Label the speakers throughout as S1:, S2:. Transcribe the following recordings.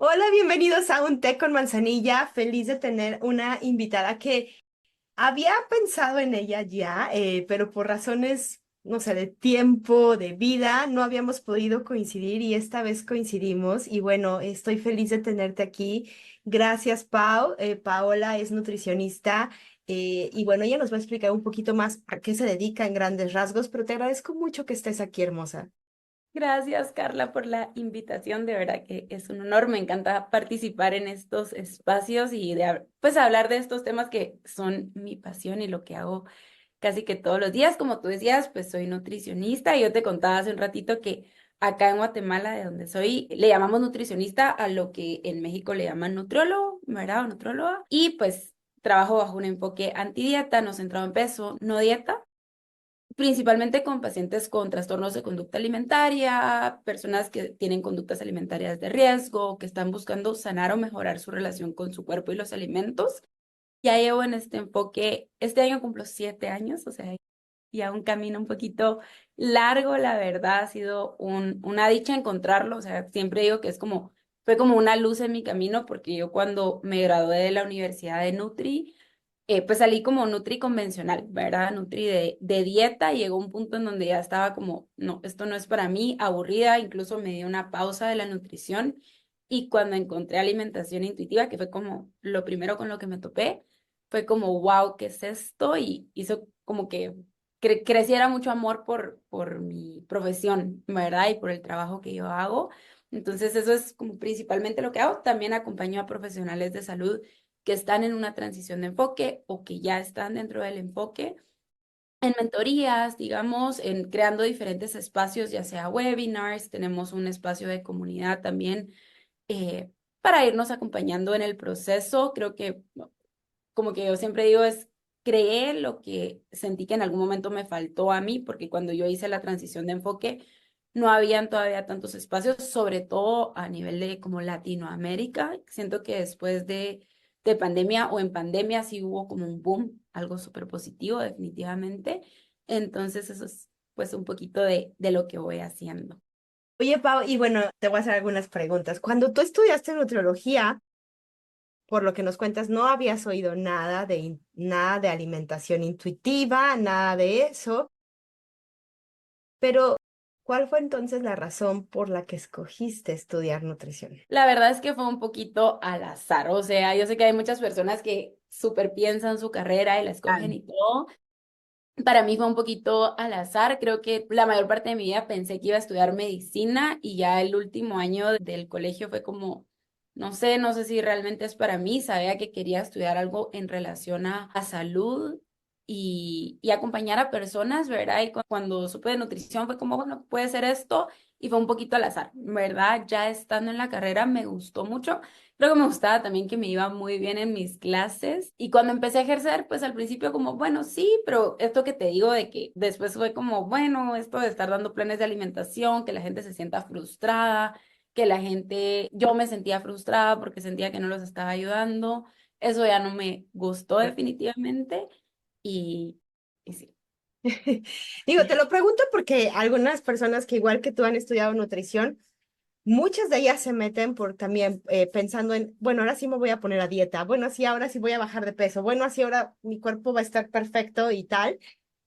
S1: Hola, bienvenidos a Un Té con Manzanilla. Feliz de tener una invitada que había pensado en ella ya, pero por razones, no sé, de tiempo, de vida, no habíamos podido coincidir y esta vez coincidimos. Y bueno, estoy feliz de tenerte aquí. Gracias, Pau. Paola es nutricionista. Y bueno, ella nos va a explicar un poquito más a qué se dedica en grandes rasgos, pero te agradezco mucho que estés aquí, hermosa.
S2: Gracias, Carla, por la invitación. De verdad que es un honor. Me encanta participar en estos espacios y pues hablar de estos temas que son mi pasión y lo que hago casi que todos los días. Como tú decías, pues soy nutricionista. Yo te contaba hace un ratito que acá en Guatemala, de donde soy, le llamamos nutricionista a lo que en México le llaman nutriólogo, ¿verdad? O nutrióloga. Y pues trabajo bajo un enfoque antidieta, no centrado en peso, no dieta, principalmente con pacientes con trastornos de conducta alimentaria, personas que tienen conductas alimentarias de riesgo, que están buscando sanar o mejorar su relación con su cuerpo y los alimentos. Ya llevo en este enfoque, este año cumplo 7 años, o sea, ya un camino un poquito largo, la verdad, ha sido una dicha encontrarlo, o sea, siempre digo que fue como una luz en mi camino, porque yo cuando me gradué de la Universidad de Nutri, pues salí como Nutri convencional, ¿verdad? Nutri de dieta, y llegó un punto en donde ya estaba como, no, esto no es para mí, aburrida, incluso me di una pausa de la nutrición, y cuando encontré alimentación intuitiva, que fue como lo primero con lo que me topé, fue como, wow, ¿qué es esto? Y hizo como que creciera mucho amor por mi profesión, ¿verdad? Y por el trabajo que yo hago. Entonces, eso es como principalmente lo que hago. También acompaño a profesionales de salud que están en una transición de enfoque o que ya están dentro del enfoque, en mentorías, digamos, en creando diferentes espacios, ya sea webinars, tenemos un espacio de comunidad también, para irnos acompañando en el proceso. Creo que, como que yo siempre digo, es creer lo que sentí que en algún momento me faltó a mí, porque cuando yo hice la transición de enfoque, no habían todavía tantos espacios, sobre todo a nivel de como Latinoamérica. Siento que después de pandemia o en pandemia sí hubo como un boom, algo súper positivo definitivamente. Entonces eso es pues un poquito de lo que voy haciendo.
S1: Oye, Pau, y bueno, te voy a hacer algunas preguntas. Cuando tú estudiaste nutriología, por lo que nos cuentas, no habías oído nada de alimentación intuitiva, nada de eso, pero ¿cuál fue entonces la razón por la que escogiste estudiar nutrición?
S2: La verdad es que fue un poquito al azar, o sea, yo sé que hay muchas personas que súper piensan su carrera y la escogen y todo. Para mí fue un poquito al azar, creo que la mayor parte de mi vida pensé que iba a estudiar medicina, y ya el último año del colegio fue como, no sé si realmente es para mí. Sabía que quería estudiar algo en relación a salud y acompañar a personas, ¿verdad? Y cuando supe de nutrición fue como, bueno, puede ser esto, y fue un poquito al azar, ¿verdad? Ya estando en la carrera me gustó mucho. Creo que me gustaba también que me iba muy bien en mis clases, y cuando empecé a ejercer, pues al principio como, bueno, sí, pero esto que te digo de que después fue como, bueno, esto de estar dando planes de alimentación, que la gente se sienta frustrada, que la gente, yo me sentía frustrada porque sentía que no los estaba ayudando, eso ya no me gustó definitivamente, y sí.
S1: Digo, te lo pregunto porque algunas personas que igual que tú han estudiado nutrición, muchas de ellas se meten por también pensando en, bueno, ahora sí me voy a poner a dieta, bueno, así ahora sí voy a bajar de peso, bueno, así ahora mi cuerpo va a estar perfecto y tal.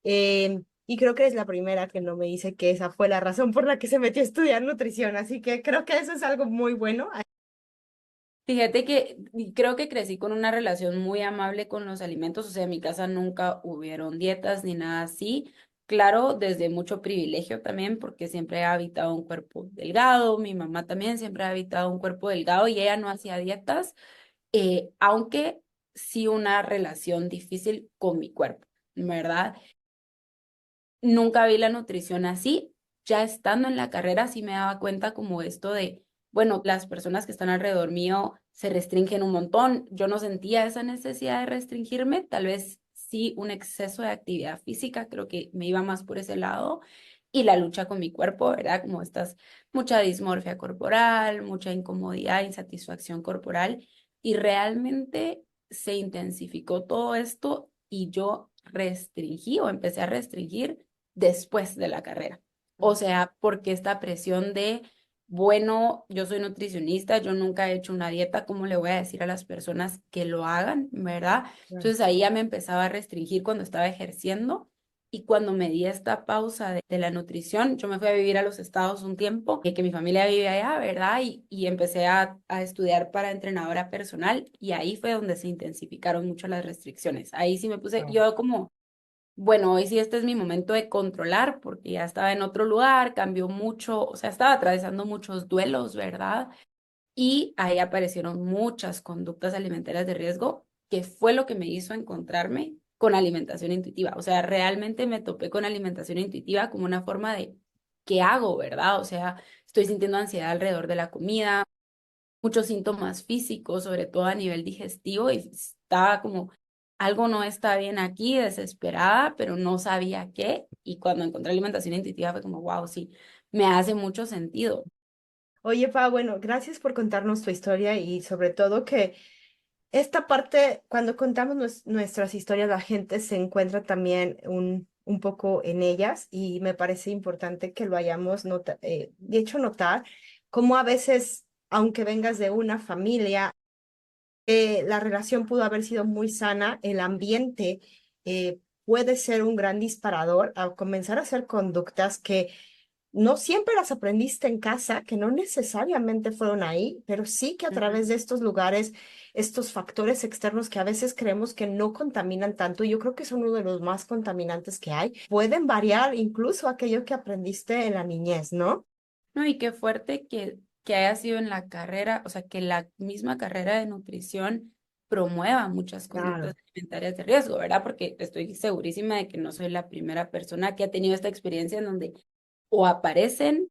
S1: Y creo que es la primera que no me dice que esa fue la razón por la que se metió a estudiar nutrición, así que creo que eso es algo muy bueno.
S2: Fíjate que creo que crecí con una relación muy amable con los alimentos, o sea, en mi casa nunca hubieron dietas ni nada así. Claro, desde mucho privilegio también, porque siempre he habitado un cuerpo delgado, mi mamá también siempre ha habitado un cuerpo delgado y ella no hacía dietas, aunque sí una relación difícil con mi cuerpo, ¿verdad? Nunca vi la nutrición así. Ya estando en la carrera sí me daba cuenta como esto de, bueno, las personas que están alrededor mío se restringen un montón. Yo no sentía esa necesidad de restringirme, tal vez sí un exceso de actividad física, creo que me iba más por ese lado. Y la lucha con mi cuerpo, ¿verdad? Como estas, mucha dismorfia corporal, mucha incomodidad, insatisfacción corporal. Y realmente se intensificó todo esto y yo restringí o empecé a restringir después de la carrera. O sea, porque esta presión de bueno, yo soy nutricionista, yo nunca he hecho una dieta, ¿cómo le voy a decir a las personas que lo hagan, verdad?
S1: Claro.
S2: Entonces ahí ya me empezaba a restringir cuando estaba ejerciendo y cuando me di esta pausa de la nutrición, yo me fui a vivir a los Estados un tiempo, que mi familia vive allá, ¿verdad? Y empecé a estudiar para entrenadora personal y ahí fue donde se intensificaron mucho las restricciones. Ahí sí me puse,
S1: Wow.
S2: yo como bueno, hoy sí este es mi momento de controlar porque ya estaba en otro lugar, cambió mucho, o sea, estaba atravesando muchos duelos, ¿verdad? Y ahí aparecieron muchas conductas alimentarias de riesgo, que fue lo que me hizo encontrarme con alimentación intuitiva. O sea, realmente me topé con alimentación intuitiva como una forma de ¿qué hago, verdad? O sea, estoy sintiendo ansiedad alrededor de la comida, muchos síntomas físicos, sobre todo a nivel digestivo, y estaba como, algo no está bien aquí, desesperada, pero no sabía qué. Y cuando encontré alimentación intuitiva fue como, wow, sí, me hace mucho sentido.
S1: Oye, Pa, bueno, gracias por contarnos tu historia y sobre todo que esta parte, cuando contamos nuestras historias, la gente se encuentra también un poco en ellas y me parece importante que lo hayamos hecho notar, cómo a veces, aunque vengas de una familia, la relación pudo haber sido muy sana, el ambiente puede ser un gran disparador a comenzar a hacer conductas que no siempre las aprendiste en casa, que no necesariamente fueron ahí, pero sí que a
S2: Ujú.
S1: través de estos lugares, estos factores externos que a veces creemos que no contaminan tanto, y yo creo que son uno de los más contaminantes que hay, pueden variar incluso aquello que aprendiste en la niñez, ¿no?
S2: No, y qué fuerte que haya sido en la carrera, o sea, que la misma carrera de nutrición promueva muchas conductas
S1: Claro.
S2: alimentarias de riesgo, ¿verdad? Porque estoy segurísima de que no soy la primera persona que ha tenido esta experiencia en donde o aparecen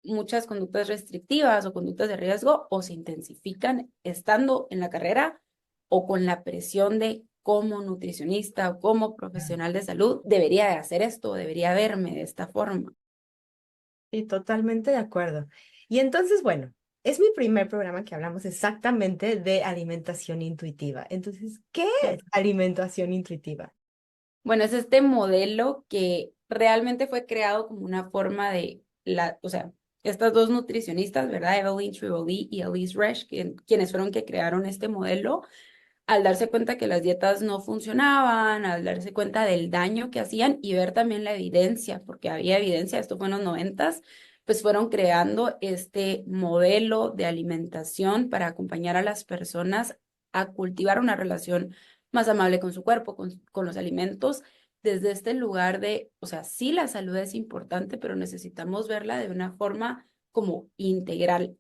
S2: muchas conductas restrictivas o conductas de riesgo o se intensifican estando en la carrera o con la presión de como nutricionista o como profesional de salud, debería de hacer esto, debería verme de esta forma.
S1: Sí, totalmente de acuerdo. Y entonces, bueno, es mi primer programa que hablamos exactamente de alimentación intuitiva. Entonces, ¿qué es alimentación intuitiva?
S2: Bueno, es este modelo que realmente fue creado como una forma de o sea, estas dos nutricionistas, ¿verdad? Evelyn Tribole y Elise Resch, quienes fueron que crearon este modelo, al darse cuenta que las dietas no funcionaban, al darse cuenta del daño que hacían y ver también la evidencia, porque había evidencia, esto fue en los noventas, pues fueron creando este modelo de alimentación para acompañar a las personas a cultivar una relación más amable con su cuerpo, con los alimentos, desde este lugar de, o sea, sí la salud es importante, pero necesitamos verla de una forma como integral.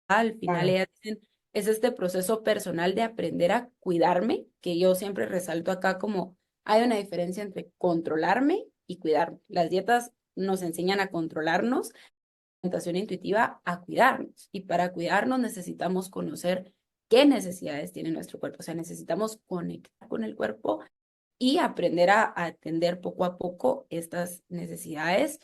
S2: Al final
S1: Claro.
S2: ellas dicen, es este proceso personal de aprender a cuidarme, que yo siempre resalto acá como hay una diferencia entre controlarme y cuidarme. Las dietas nos enseñan a controlarnos, la alimentación intuitiva a cuidarnos. Y para cuidarnos necesitamos conocer qué necesidades tiene nuestro cuerpo. O sea, necesitamos conectar con el cuerpo y aprender a atender poco a poco estas necesidades.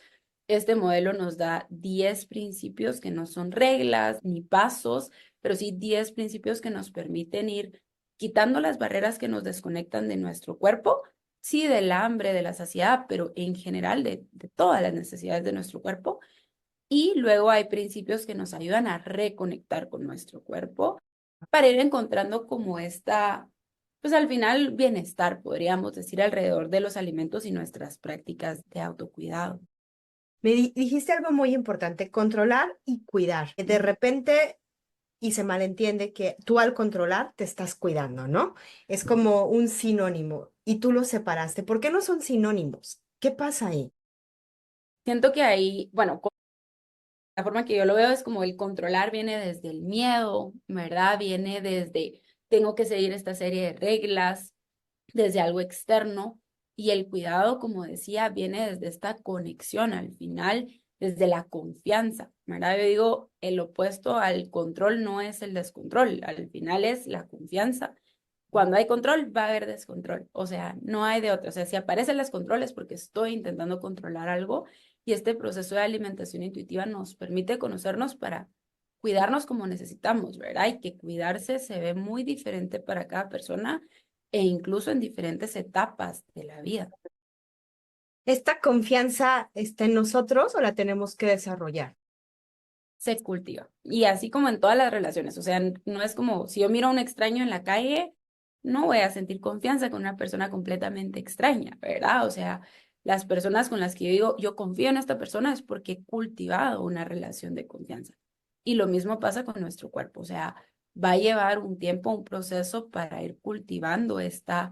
S2: Este modelo nos da 10 principios que no son reglas ni pasos, pero sí 10 principios que nos permiten ir quitando las barreras que nos desconectan de nuestro cuerpo, sí, del hambre, de la saciedad, pero en general de todas las necesidades de nuestro cuerpo. Y luego hay principios que nos ayudan a reconectar con nuestro cuerpo para ir encontrando como esta, pues al final bienestar, podríamos decir, alrededor de los alimentos y nuestras prácticas de autocuidado.
S1: Dijiste algo muy importante, controlar y cuidar. De
S2: Ujú.
S1: repente, y se malentiende que tú al controlar te estás cuidando, ¿no? Es como un sinónimo y tú lo separaste. ¿Por qué no son sinónimos? ¿Qué pasa ahí?
S2: Siento que ahí, bueno, la forma que yo lo veo es como el controlar viene desde el miedo, ¿verdad? Viene desde tengo que seguir esta serie de reglas, desde algo externo, y el cuidado, como decía, viene desde esta conexión al final, desde la confianza, ¿verdad? Yo digo, el opuesto al control no es el descontrol, al final es la confianza. Cuando hay control, va a haber descontrol, o sea, no hay de otra. O sea, si aparece el descontrol es porque estoy intentando controlar algo y este proceso de alimentación intuitiva nos permite conocernos para cuidarnos como necesitamos, ¿verdad? Y que cuidarse se ve muy diferente para cada persona e incluso en diferentes etapas de la vida.
S1: ¿Esta confianza está en nosotros o la tenemos que desarrollar?
S2: se cultiva. Y así como en todas las relaciones, o sea, no es como si yo miro a un extraño en la calle, no voy a sentir confianza con una persona completamente extraña, ¿verdad? O sea, las personas con las que yo digo, yo confío en esta persona es porque he cultivado una relación de confianza. Y lo mismo pasa con nuestro cuerpo, o sea, va a llevar un tiempo, un proceso para ir cultivando esta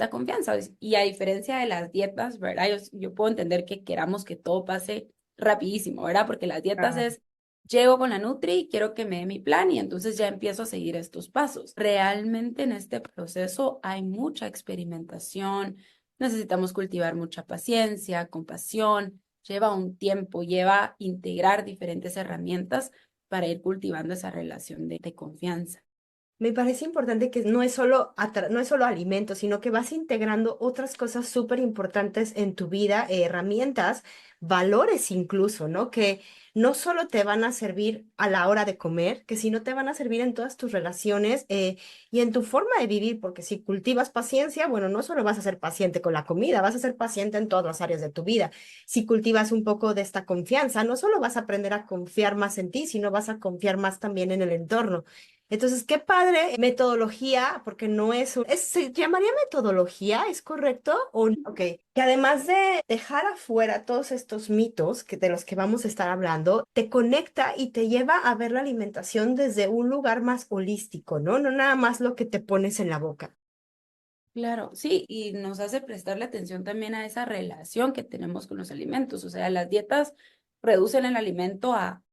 S2: confianza. Y a diferencia de las dietas, ¿verdad? Yo puedo entender que queramos que todo pase rapidísimo, ¿verdad? Porque las dietas
S1: Ah,
S2: es, llego con la Nutri, quiero que me dé mi plan y entonces ya empiezo a seguir estos pasos. Realmente en este proceso hay mucha experimentación, necesitamos cultivar mucha paciencia, compasión, lleva un tiempo, lleva integrar diferentes herramientas para ir cultivando esa relación de confianza.
S1: me parece importante que no es solo, no es solo alimento, sino que vas integrando otras cosas súper importantes en tu vida, herramientas, valores incluso, ¿no? Que no solo te van a servir a la hora de comer, que sino te van a servir en todas tus relaciones y en tu forma de vivir, porque si cultivas paciencia, bueno, no solo vas a ser paciente con la comida, vas a ser paciente en todas las áreas de tu vida. Si cultivas un poco de esta confianza, no solo vas a aprender a confiar más en ti, sino vas a confiar más también en el entorno. Entonces, qué padre metodología, porque no es, ¿se llamaría metodología? ¿Es correcto? Ok, que además de dejar afuera todos estos mitos que, de los que vamos a estar hablando, te conecta y te lleva a ver la alimentación desde un lugar más holístico, ¿no? No nada más lo que te pones en la boca.
S2: Claro, sí, y nos hace prestarle atención también a esa relación que tenemos con los alimentos. O sea, las dietas reducen el alimento a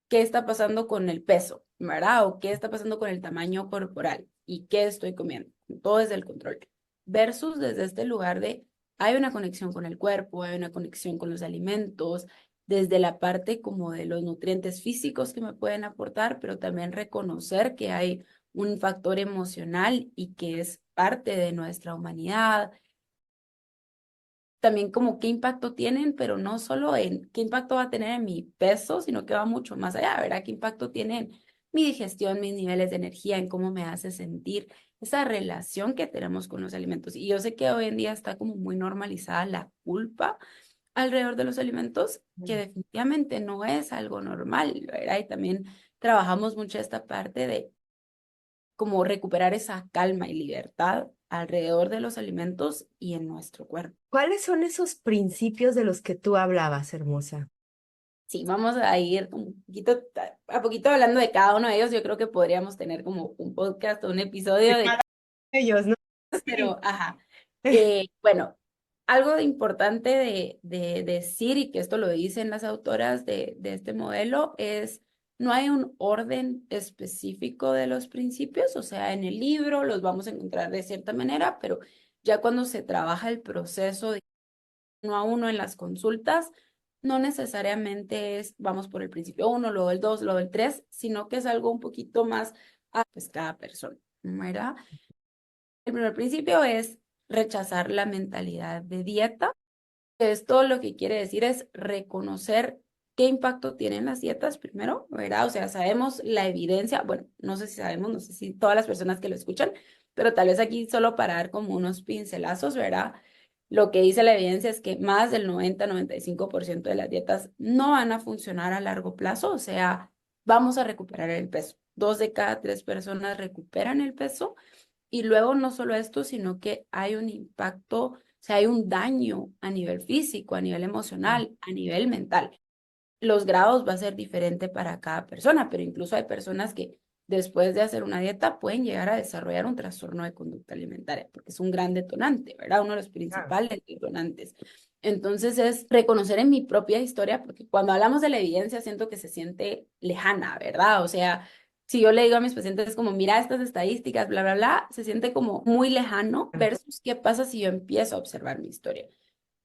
S2: qué está pasando con el peso, ¿verdad? O qué está pasando con el tamaño corporal y qué estoy comiendo. Todo desde el control. Versus desde este lugar de hay una conexión con el cuerpo, hay una conexión con los alimentos, desde la parte como de los nutrientes físicos que me pueden aportar, pero también reconocer que hay un factor emocional y que es parte de nuestra humanidad, también como qué impacto tienen, pero no solo en qué impacto va a tener en mi peso, sino que va mucho más allá, ¿verdad? ¿Qué impacto tiene en mi digestión, mis niveles de energía, en cómo me hace sentir esa relación que tenemos con los alimentos? Y yo sé que hoy en día está como muy normalizada la culpa alrededor de los alimentos, que definitivamente no es algo normal, ¿verdad? Y también trabajamos mucho esta parte de como recuperar esa calma y libertad alrededor de los alimentos y en nuestro cuerpo.
S1: ¿Cuáles son esos principios de los que tú hablabas, hermosa?
S2: Sí, vamos a ir un poquito, a poquito hablando de cada uno de ellos. Yo creo que podríamos tener como un podcast o un episodio
S1: De
S2: de,
S1: cada ellos, ¿no? Sí.
S2: pero, ajá. Bueno, algo importante de decir, y que esto lo dicen las autoras de este modelo, es no hay un orden específico de los principios, o sea, en el libro los vamos a encontrar de cierta manera, pero ya cuando se trabaja el proceso de uno a uno en las consultas, no necesariamente es vamos por el principio uno, luego el dos, luego el tres, sino que es algo un poquito más a pues cada persona, ¿verdad? El primer principio es rechazar la mentalidad de dieta. Esto lo que quiere decir es reconocer qué impacto tienen las dietas primero, ¿verdad? O sea, sabemos la evidencia, bueno, no sé si sabemos, no sé si todas las personas que lo escuchan, pero tal vez aquí solo para dar como unos pincelazos, ¿verdad? Lo que dice la evidencia es que más del 90-95% de las dietas no van a funcionar a largo plazo, o sea, vamos a recuperar el peso. 2 de cada 3 personas recuperan el peso y luego no solo esto, sino que hay un impacto, o sea, hay un daño a nivel físico, a nivel emocional, a nivel mental. Los grados va a ser diferente para cada persona, pero incluso hay personas que después de hacer una dieta pueden llegar a desarrollar un trastorno de conducta alimentaria, porque es un gran detonante, ¿verdad? Uno de los
S1: Claro.
S2: principales detonantes. Entonces es reconocer en mi propia historia, porque cuando hablamos de la evidencia siento que se siente lejana, ¿verdad? O sea, si yo le digo a mis pacientes como, mira estas estadísticas, bla, bla, bla, se siente como muy lejano versus qué pasa si yo empiezo a observar mi historia.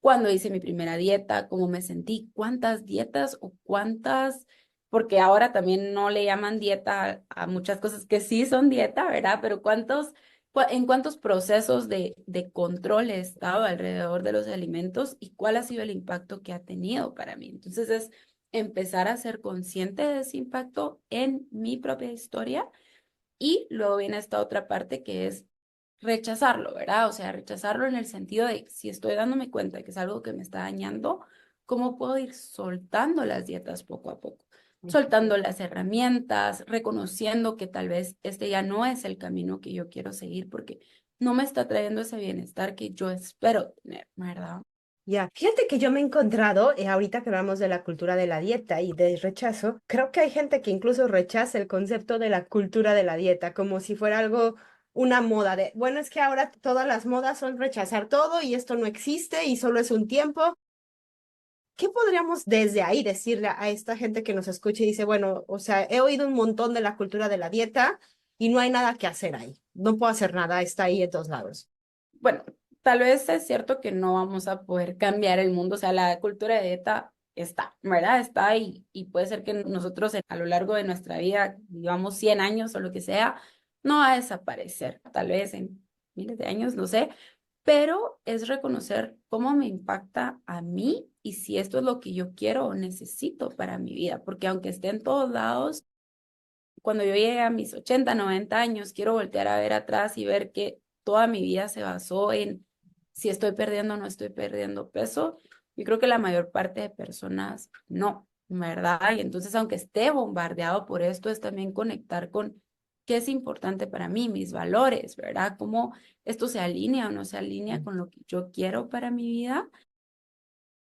S2: Cuando hice mi primera dieta, cómo me sentí, cuántas dietas o cuántas, porque ahora también no le llaman dieta a muchas cosas que sí son dieta, ¿verdad? Pero en cuántos procesos de control he estado alrededor de los alimentos y cuál ha sido el impacto que ha tenido para mí. Entonces es empezar a ser consciente de ese impacto en mi propia historia y luego viene esta otra parte que es rechazarlo, ¿verdad? O sea, rechazarlo en el sentido de si estoy dándome cuenta que es algo que me está dañando, ¿cómo puedo ir soltando las dietas poco a poco? soltando las herramientas, reconociendo que tal vez este ya no es el camino que yo quiero seguir porque no me está trayendo ese bienestar que yo espero tener, ¿verdad?
S1: Ya, fíjate que yo me he encontrado, ahorita que hablamos de la cultura de la dieta y del rechazo, creo que hay gente que incluso rechaza el concepto de la cultura de la dieta, como si fuera algo, una moda de, bueno, es que ahora todas las modas son rechazar todo y esto no existe y solo es un tiempo. ¿Qué podríamos desde ahí decirle a esta gente que nos escucha y dice, bueno, o sea, he oído un montón de la cultura de la dieta y no hay nada que hacer ahí, no puedo hacer nada, está ahí en todos lados?
S2: Bueno, tal vez es cierto que no vamos a poder cambiar el mundo, o sea, la cultura de dieta está, ¿verdad? Está y puede ser que nosotros a lo largo de nuestra vida, digamos 100 años o lo que sea, no va a desaparecer, tal vez en miles de años, no sé, pero es reconocer cómo me impacta a mí y si esto es lo que yo quiero o necesito para mi vida, porque aunque esté en todos lados, cuando yo llegue a mis 80, 90 años, quiero voltear a ver atrás y ver que toda mi vida se basó en si estoy perdiendo o no estoy perdiendo peso. Yo creo que la mayor parte de personas no, ¿verdad? Y entonces, aunque esté bombardeado por esto, es también conectar con qué es importante para mí, mis valores, ¿verdad? Cómo esto se alinea o no se alinea con lo que yo quiero para mi vida.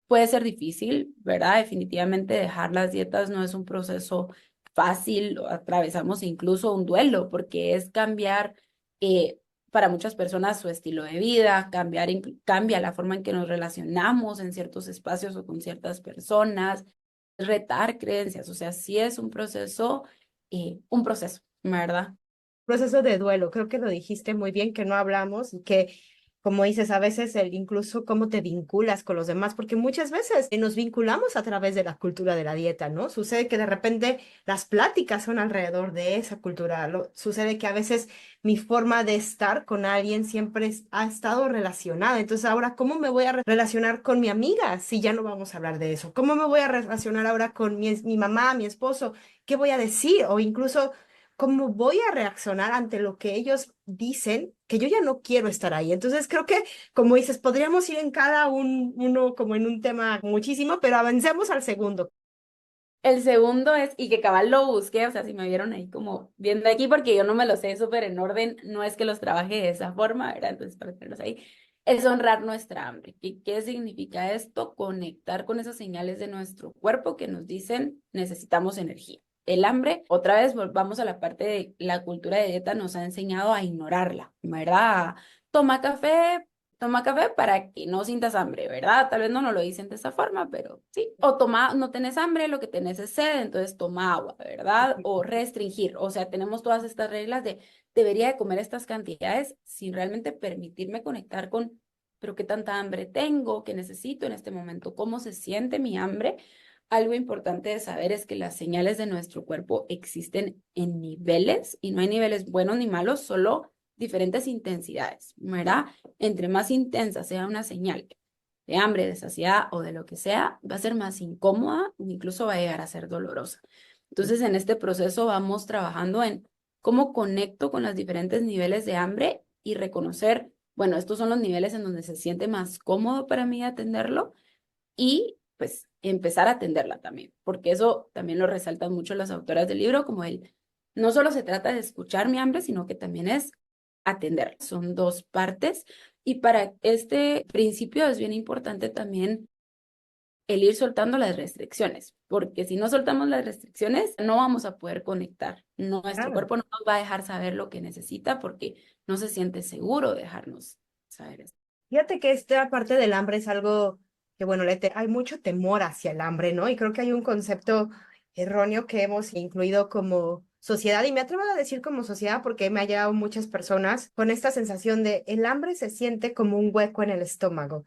S2: Puede ser difícil, ¿verdad? Definitivamente dejar las dietas no es un proceso fácil, atravesamos incluso un duelo porque es cambiar para muchas personas su estilo de vida, cambia la forma en que nos relacionamos en ciertos espacios o con ciertas personas, retar creencias, o sea, sí es un proceso, ¿verdad?
S1: Proceso de duelo, creo que lo dijiste muy bien, que no hablamos y que, como dices, a veces el incluso cómo te vinculas con los demás, porque muchas veces nos vinculamos a través de la cultura de la dieta, ¿no? Sucede que de repente las pláticas son alrededor de esa cultura, sucede que a veces mi forma de estar con alguien siempre ha estado relacionada, entonces ahora, ¿cómo me voy a relacionar con mi amiga si ya no vamos a hablar de eso? ¿Cómo me voy a relacionar ahora con mi mamá, mi esposo? ¿Qué voy a decir? O incluso cómo voy a reaccionar ante lo que ellos dicen, que yo ya no quiero estar ahí. Entonces creo que, como dices, podríamos ir en cada uno como en un tema muchísimo, pero avancemos al segundo.
S2: El segundo es, y que cabal lo busqué, o sea, si me vieron ahí como viendo aquí, porque yo no me lo sé súper en orden, no es que los trabaje de esa forma, ¿verdad? Entonces, para tenerlos ahí, es honrar nuestra hambre. ¿Qué significa esto? Conectar con esas señales de nuestro cuerpo que nos dicen necesitamos energía. El hambre, otra vez volvamos a la parte de la cultura de dieta, nos ha enseñado a ignorarla, ¿verdad? Toma café, toma café para que no sientas hambre, ¿verdad? Tal vez no nos lo dicen de esa forma, pero sí. O toma, no tenés hambre, lo que tenés es sed, entonces toma agua, ¿verdad? O restringir, o sea, tenemos todas estas reglas de debería de comer estas cantidades sin realmente permitirme conectar con, pero qué tanta hambre tengo, qué necesito en este momento, cómo se siente mi hambre. Algo importante de saber es que las señales de nuestro cuerpo existen en niveles y no hay niveles buenos ni malos, solo diferentes intensidades, ¿verdad? Entre más intensa sea una señal de hambre, de saciedad o de lo que sea, va a ser más incómoda o incluso va a llegar a ser dolorosa. Entonces, en este proceso vamos trabajando en cómo conecto con los diferentes niveles de hambre y reconocer, bueno, estos son los niveles en donde se siente más cómodo para mí atenderlo y pues empezar a atenderla también, porque eso también lo resaltan mucho las autoras del libro, como no solo se trata de escuchar mi hambre, sino que también es atender. Son dos partes y para este principio es bien importante también el ir soltando las restricciones, porque si no soltamos las restricciones, no vamos a poder conectar. Nuestro
S1: Claro.
S2: cuerpo no nos va a dejar saber lo que necesita porque no se siente seguro dejarnos saber eso.
S1: Fíjate que esta parte del hambre es algo que, bueno, hay mucho temor hacia el hambre, ¿no? Y creo que hay un concepto erróneo que hemos incluido como sociedad, y me atrevo a decir como sociedad porque me ha llegado muchas personas con esta sensación de el hambre se siente como un hueco en el estómago.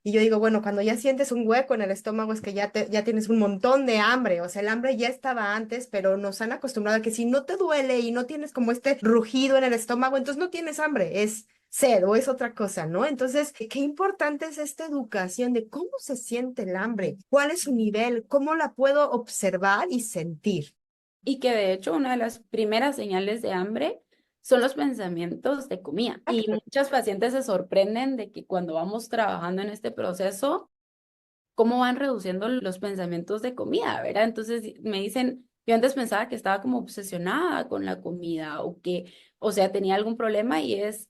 S1: Y yo digo, bueno, cuando ya sientes un hueco en el estómago es que ya tienes un montón de hambre, o sea, el hambre ya estaba antes, pero nos han acostumbrado a que si no te duele y no tienes como este rugido en el estómago, entonces no tienes hambre, es sed o es otra cosa, ¿no? Entonces, qué importante es esta educación de cómo se siente el hambre, cuál es su nivel, cómo la puedo observar y sentir.
S2: Y que de hecho una de las primeras señales de hambre son los pensamientos de comida. Y muchas pacientes se sorprenden de que cuando vamos trabajando en este proceso, cómo van reduciendo los pensamientos de comida, ¿verdad? Entonces me dicen, yo antes pensaba que estaba como obsesionada con la comida o que, o sea, tenía algún problema y es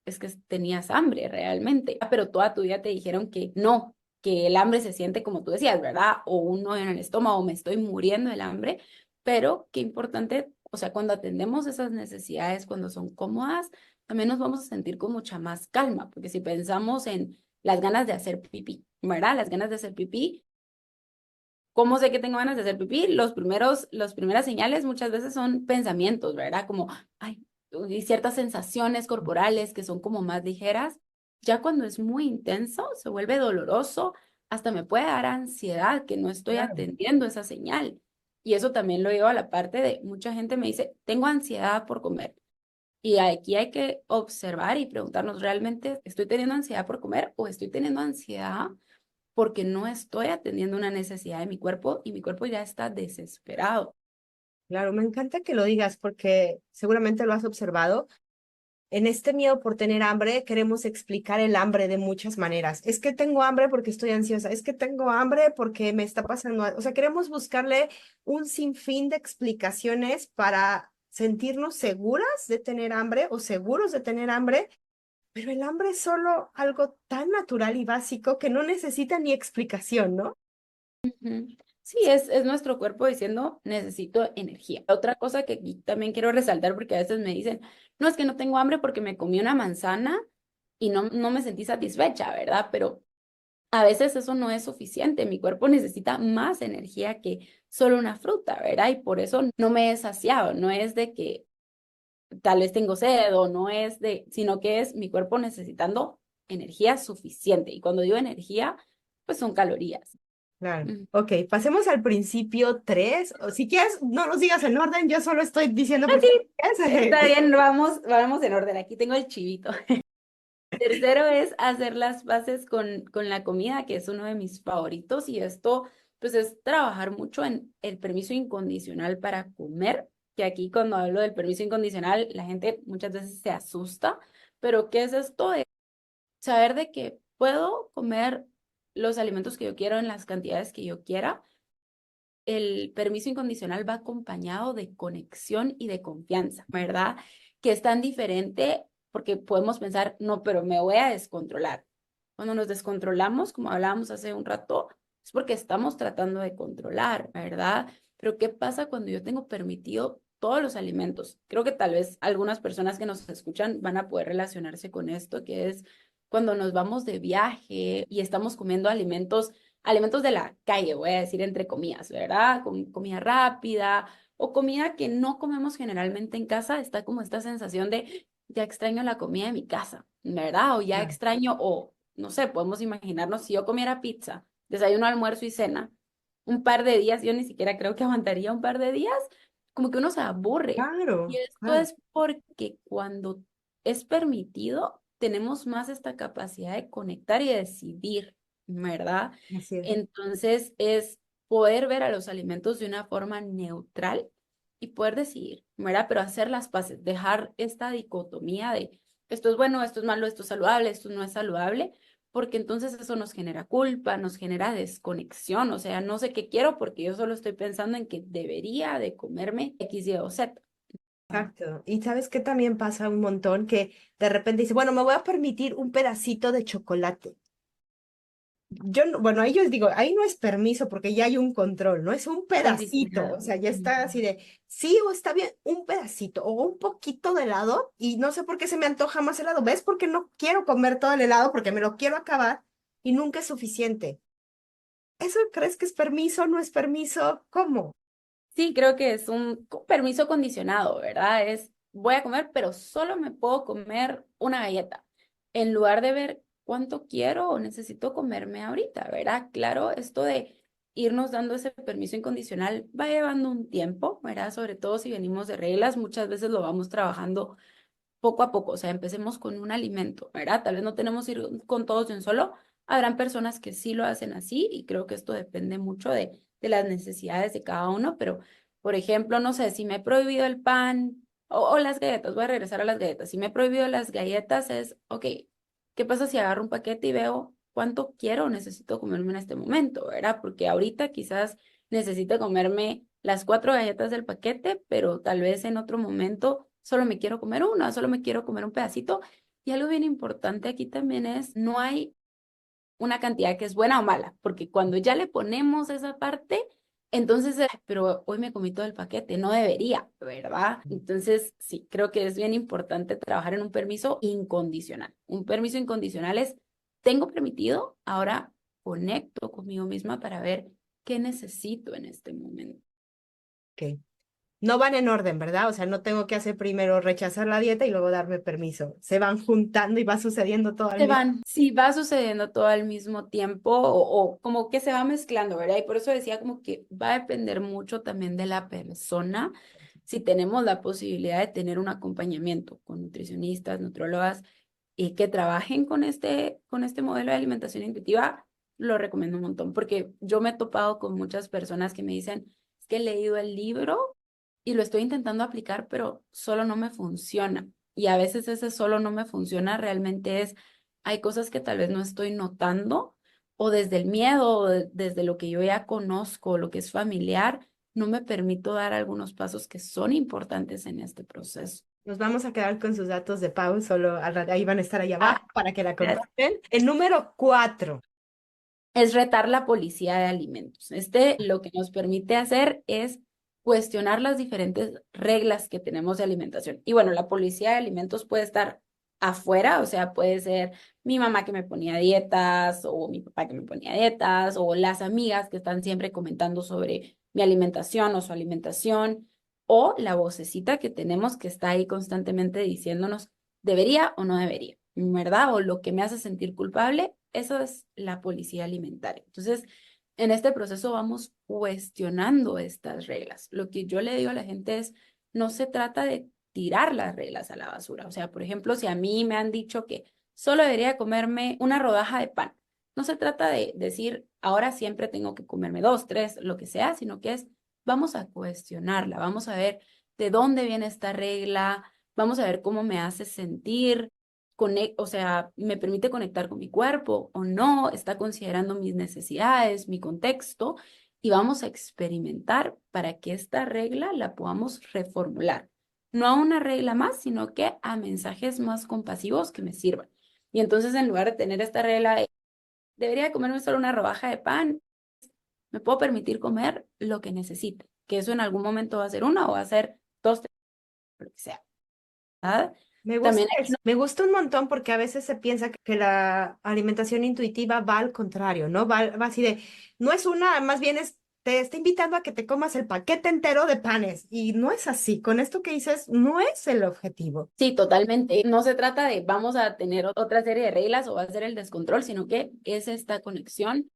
S2: que tenías hambre realmente. Pero toda tu vida te dijeron que no, que el hambre se siente como tú decías, ¿verdad? O un hoyo en el estómago, me estoy muriendo del hambre, pero qué importante, o sea, cuando atendemos esas necesidades, cuando son cómodas, también nos vamos a sentir con mucha más calma, porque si pensamos en las ganas de hacer pipí, ¿verdad? Las ganas de hacer pipí. ¿Cómo sé que tengo ganas de hacer pipí? Las primeras señales muchas veces son pensamientos, ¿verdad? Como, ay, y ciertas sensaciones corporales que son como más ligeras. Ya cuando es muy intenso, se vuelve doloroso, hasta me puede dar ansiedad que no estoy
S1: Claro.
S2: atendiendo esa señal. Y eso también lo llevo a la parte de, mucha gente me dice, tengo ansiedad por comer. Y aquí hay que observar y preguntarnos, ¿realmente estoy teniendo ansiedad por comer o estoy teniendo ansiedad porque no estoy atendiendo una necesidad de mi cuerpo y mi cuerpo ya está desesperado?
S1: Claro, me encanta que lo digas porque seguramente lo has observado. En este miedo por tener hambre, queremos explicar el hambre de muchas maneras. Es que tengo hambre porque estoy ansiosa, es que tengo hambre porque me está pasando. O sea, queremos buscarle un sinfín de explicaciones para sentirnos seguras de tener hambre o seguros de tener hambre, pero el hambre es solo algo tan natural y básico que no necesita ni explicación, ¿no?
S2: Ujú. Sí, es nuestro cuerpo diciendo, necesito energía. Otra cosa que aquí también quiero resaltar, porque a veces me dicen, no es que no tengo hambre porque me comí una manzana y no me sentí satisfecha, ¿verdad? Pero a veces eso no es suficiente. Mi cuerpo necesita más energía que solo una fruta, ¿verdad? Y por eso no me he saciado. No es de que tal vez tengo sed o no es de, sino que es mi cuerpo necesitando energía suficiente. Y cuando digo energía, pues son calorías.
S1: Claro.
S2: Mm.
S1: Ok, pasemos al principio 3. O si quieres, no los digas en orden, yo solo estoy diciendo por qué.
S2: Sí, está
S1: Es.
S2: bien, vamos en orden. Aquí tengo el chivito. Tercero es hacer las paces con la comida, que es uno de mis favoritos, y esto pues es trabajar mucho en el permiso incondicional para comer, que aquí cuando hablo del permiso incondicional la gente muchas veces se asusta, pero ¿qué es esto? Es saber de que puedo comer los alimentos que yo quiero en las cantidades que yo quiera. El permiso incondicional va acompañado de conexión y de confianza, ¿verdad? Que es tan diferente porque podemos pensar, no, pero me voy a descontrolar. Cuando nos descontrolamos, como hablábamos hace un rato, es porque estamos tratando de controlar, ¿verdad? Pero ¿qué pasa cuando yo tengo permitido todos los alimentos? Creo que tal vez algunas personas que nos escuchan van a poder relacionarse con esto, que es cuando nos vamos de viaje y estamos comiendo alimentos de la calle, voy a decir entre comillas, ¿verdad? Comida rápida o comida que no comemos generalmente en casa, está como esta sensación de ya extraño la comida de mi casa, ¿verdad? O ya
S1: Claro.
S2: extraño, o no sé, podemos imaginarnos si yo comiera pizza, desayuno, almuerzo y cena, un par de días, yo ni siquiera creo que aguantaría un par de días, como que uno se aburre. Y
S1: Claro,
S2: esto
S1: claro,
S2: es porque cuando es permitido, tenemos más esta capacidad de conectar y de decidir, ¿verdad?
S1: así es.
S2: Entonces es poder ver a los alimentos de una forma neutral y poder decidir, ¿verdad? Pero hacer las paces, dejar esta dicotomía de esto es bueno, esto es malo, esto es saludable, esto no es saludable, porque entonces eso nos genera culpa, nos genera desconexión, o sea, no sé qué quiero porque yo solo estoy pensando en que debería de comerme X, Y o Z.
S1: Exacto. Y sabes que también pasa un montón que de repente dice, bueno, me voy a permitir un pedacito de chocolate. Yo, bueno, ahí yo les digo, ahí no es permiso porque ya hay un control, ¿no? Es un pedacito, o
S2: Condicionado.
S1: sea, ya está
S2: Ujú.
S1: así de, sí o está bien, un pedacito o un poquito de helado y no sé por qué se me antoja más helado. ¿Ves? Porque no quiero comer todo el helado porque me lo quiero acabar y nunca es suficiente. ¿Eso crees que es permiso? ¿No es permiso? ¿Cómo?
S2: Sí, creo que es un permiso condicionado, ¿verdad? Es voy a comer, pero solo me puedo comer una galleta, en lugar de ver cuánto quiero o necesito comerme ahorita, ¿verdad? Claro, esto de irnos dando ese permiso incondicional va llevando un tiempo, ¿verdad? Sobre todo si venimos de reglas, muchas veces lo vamos trabajando poco a poco, o sea, empecemos con un alimento, ¿verdad? Tal vez no tenemos que ir con todos de un solo, habrán personas que sí lo hacen así y creo que esto depende mucho de las necesidades de cada uno, pero, por ejemplo, no sé, si me he prohibido el pan o las galletas, voy a regresar a las galletas, si me he prohibido las galletas es, ok, ¿qué pasa si agarro un paquete y veo cuánto quiero o necesito comerme en este momento, ¿verdad? Porque ahorita quizás necesito comerme las 4 galletas del paquete, pero tal vez en otro momento solo me quiero comer una, solo me quiero comer un pedacito. Y algo bien importante aquí también es, no hay una cantidad que es buena o mala, porque cuando ya le ponemos esa parte, entonces, pero hoy me comí todo el paquete, no debería, ¿verdad? Entonces, sí, creo que es bien importante trabajar en un permiso incondicional. Un permiso incondicional es, tengo permitido, ahora conecto conmigo misma para ver qué necesito en este momento.
S1: Ok. No van en orden, ¿verdad? O sea, no tengo que hacer primero rechazar la dieta y luego darme permiso. Se van juntando y va sucediendo todo al
S2: Se
S1: mismo.
S2: van, sí, va sucediendo todo al mismo tiempo o como que se va mezclando, ¿verdad? Y por eso decía como que va a depender mucho también de la persona. Si tenemos la posibilidad de tener un acompañamiento con nutricionistas, nutrólogas y que trabajen con este modelo de alimentación intuitiva, lo recomiendo un montón, porque yo me he topado con muchas personas que me dicen, es que he leído el libro y lo estoy intentando aplicar, pero solo no me funciona. Y a veces ese solo no me funciona realmente es hay cosas que tal vez no estoy notando o desde el miedo o desde lo que yo ya conozco, lo que es familiar, no me permito dar algunos pasos que son importantes en este proceso.
S1: Nos vamos a quedar con sus datos de Pau, solo ahí van a estar ahí
S2: Ah,
S1: abajo para que la
S2: gracias.
S1: contacten. El número 4.
S2: Es retar la policía de alimentos. Lo que nos permite hacer es cuestionar las diferentes reglas que tenemos de alimentación. Y bueno, la policía de alimentos puede estar afuera, o sea, puede ser mi mamá que me ponía dietas o mi papá que me ponía dietas o las amigas que están siempre comentando sobre mi alimentación o su alimentación o la vocecita que tenemos que está ahí constantemente diciéndonos debería o no debería, ¿verdad? O lo que me hace sentir culpable, eso es la policía alimentaria. Entonces, en este proceso vamos cuestionando estas reglas. Lo que yo le digo a la gente es, no se trata de tirar las reglas a la basura. O sea, por ejemplo, si a mí me han dicho que solo debería comerme una rodaja de pan, no se trata de decir, ahora siempre tengo que comerme dos, tres, lo que sea, sino que es, vamos a cuestionarla, vamos a ver de dónde viene esta regla, vamos a ver cómo me hace sentir, o sea, me permite conectar con mi cuerpo o no, está considerando mis necesidades, mi contexto, y vamos a experimentar para que esta regla la podamos reformular. No a una regla más, sino que a mensajes más compasivos que me sirvan. Y entonces, en lugar de tener esta regla de, debería comerme solo una rodaja de pan, me puedo permitir comer lo que necesite, que eso en algún momento va a ser una o va a ser dos, tres, lo que sea. ¿Verdad?
S1: Me gusta
S2: También
S1: eso. Me gusta un montón porque a veces se piensa que la alimentación intuitiva va al contrario, ¿no? Va así de, no es una, más bien te está invitando a que te comas el paquete entero de panes. Y no es así. Con esto que dices, no es el objetivo.
S2: sí, totalmente. No se trata de vamos a tener otra serie de reglas o va a ser el descontrol, sino que es esta conexión.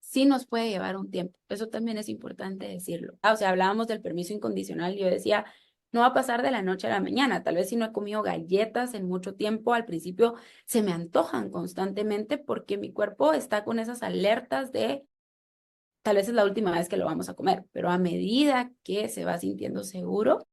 S2: Sí nos puede llevar un tiempo. Eso también es importante decirlo. O sea, hablábamos del permiso incondicional. Yo decía, no va a pasar de la noche a la mañana. Tal vez si no he comido galletas en mucho tiempo, al principio se me antojan constantemente porque mi cuerpo está con esas alertas de tal vez es la última vez que lo vamos a comer, pero a medida que se va sintiendo seguro,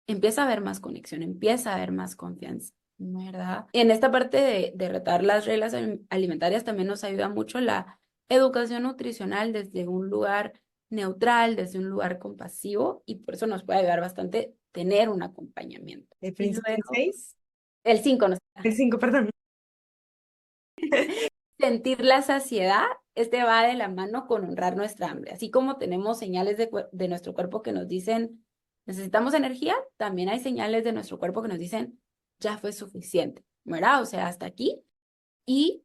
S2: empieza a haber más conexión, empieza a haber más confianza, ¿verdad? En esta parte de retar las reglas alimentarias también nos ayuda mucho la educación nutricional desde un lugar neutral, desde un lugar compasivo, y por eso nos puede ayudar bastante tener un acompañamiento.
S1: El
S2: Y
S1: principio el
S2: luego,
S1: 6,
S2: el 5
S1: el 5, perdón.
S2: sentir la saciedad, este va de la mano con honrar nuestra hambre. Así como tenemos señales de nuestro cuerpo que nos dicen, necesitamos energía, también hay señales de nuestro cuerpo que nos dicen, ya fue suficiente, ¿verdad? O sea, hasta aquí. Y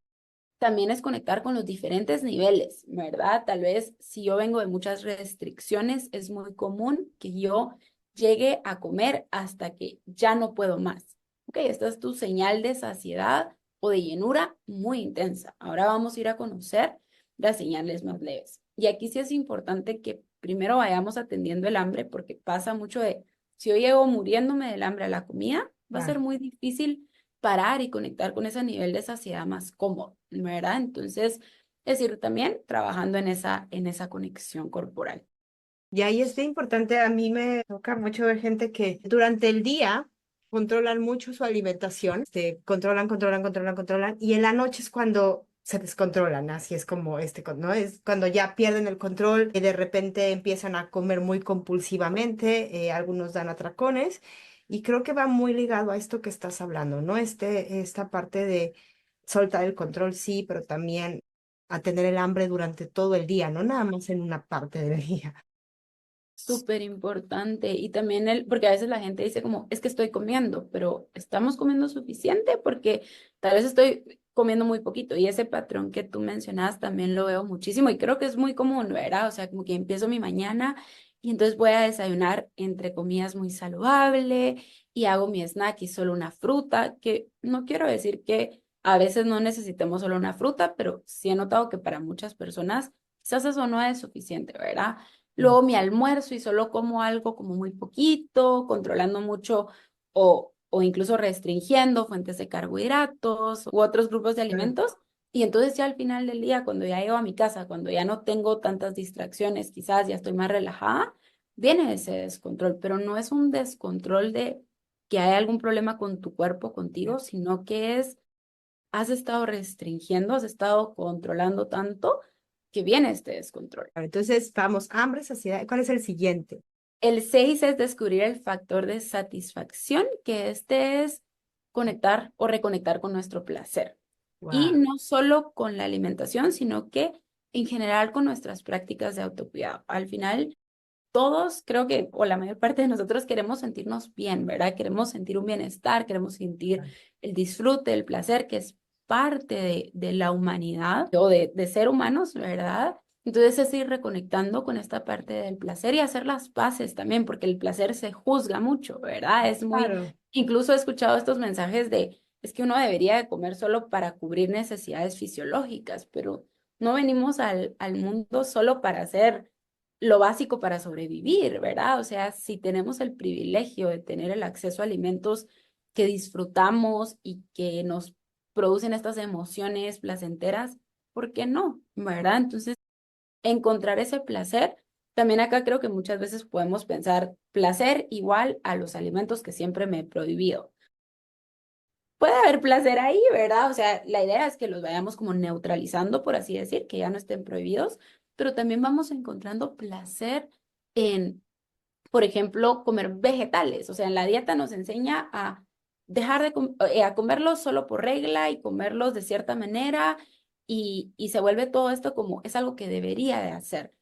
S2: también es conectar con los diferentes niveles, ¿verdad? Tal vez si yo vengo de muchas restricciones, es muy común que yo llegue a comer hasta que ya no puedo más. Ok, esta es tu señal de saciedad o de llenura muy intensa. Ahora vamos a ir a conocer las señales más leves. Y aquí sí es importante que primero vayamos atendiendo el hambre porque pasa mucho de, si yo llego muriéndome del hambre a la comida, va a ser
S1: Claro.
S2: muy difícil parar y conectar con ese nivel de saciedad más cómodo, ¿verdad? Entonces, es ir también trabajando en esa conexión corporal.
S1: Y ahí es bien importante, a mí me toca mucho ver gente que durante el día controlan mucho su alimentación, controlan, controlan, controlan, controlan, y en la noche es cuando se descontrolan, así es como ¿no? Es cuando ya pierden el control y de repente empiezan a comer muy compulsivamente, algunos dan atracones, y creo que va muy ligado a esto que estás hablando, ¿no? Esta parte de soltar el control, sí, pero también a tener el hambre durante todo el día, no nada más en una parte del día.
S2: Súper importante. Y también porque a veces la gente dice como, es que estoy comiendo, pero ¿estamos comiendo suficiente? Porque tal vez estoy comiendo muy poquito. Y ese patrón que tú mencionas también lo veo muchísimo y creo que es muy común, ¿verdad? O sea, como que empiezo mi mañana y entonces voy a desayunar entre comidas muy saludable y hago mi snack y solo una fruta, que no quiero decir que a veces no necesitemos solo una fruta, pero sí he notado que para muchas personas quizás eso no es suficiente, ¿verdad? Luego mi almuerzo y solo como algo como muy poquito, controlando mucho o incluso restringiendo fuentes de carbohidratos u otros grupos de
S1: Claro.
S2: alimentos. Y entonces ya al final del día, cuando ya llego a mi casa, cuando ya no tengo tantas distracciones, quizás ya estoy más relajada, viene ese descontrol, pero no es un descontrol de que hay algún problema con tu cuerpo, contigo, sino que has estado restringiendo, has estado controlando tanto que viene este descontrol.
S1: Entonces, vamos, hambre, saciedad. ¿Cuál es el siguiente?
S2: El 6 es descubrir el factor de satisfacción, que este es conectar o reconectar con nuestro placer. Y
S1: Wow.
S2: no solo con la alimentación, sino que en general con nuestras prácticas de autocuidado. Al final, todos, creo que, o la mayor parte de nosotros queremos sentirnos bien, ¿verdad? Queremos sentir un bienestar, queremos sentir el disfrute, el placer, que es parte de la humanidad o de ser humanos, ¿verdad? Entonces es ir reconectando con esta parte del placer y hacer las paces también, porque el placer se juzga mucho, ¿verdad? Es muy,
S1: Claro.
S2: incluso he escuchado estos mensajes de, es que uno debería de comer solo para cubrir necesidades fisiológicas, pero no venimos al mundo solo para hacer lo básico para sobrevivir, ¿verdad? O sea, si tenemos el privilegio de tener el acceso a alimentos que disfrutamos y que nos producen estas emociones placenteras, ¿por qué no? ¿Verdad? Entonces, encontrar ese placer, también acá creo que muchas veces podemos pensar placer igual a los alimentos que siempre me he prohibido. Puede haber placer ahí, ¿verdad? O sea, la idea es que los vayamos como neutralizando, por así decir, que ya no estén prohibidos, pero también vamos encontrando placer en, por ejemplo, comer vegetales. O sea, en la dieta nos enseña a dejar a comerlos solo por regla y comerlos de cierta manera y se vuelve todo esto como es algo que debería de hacer.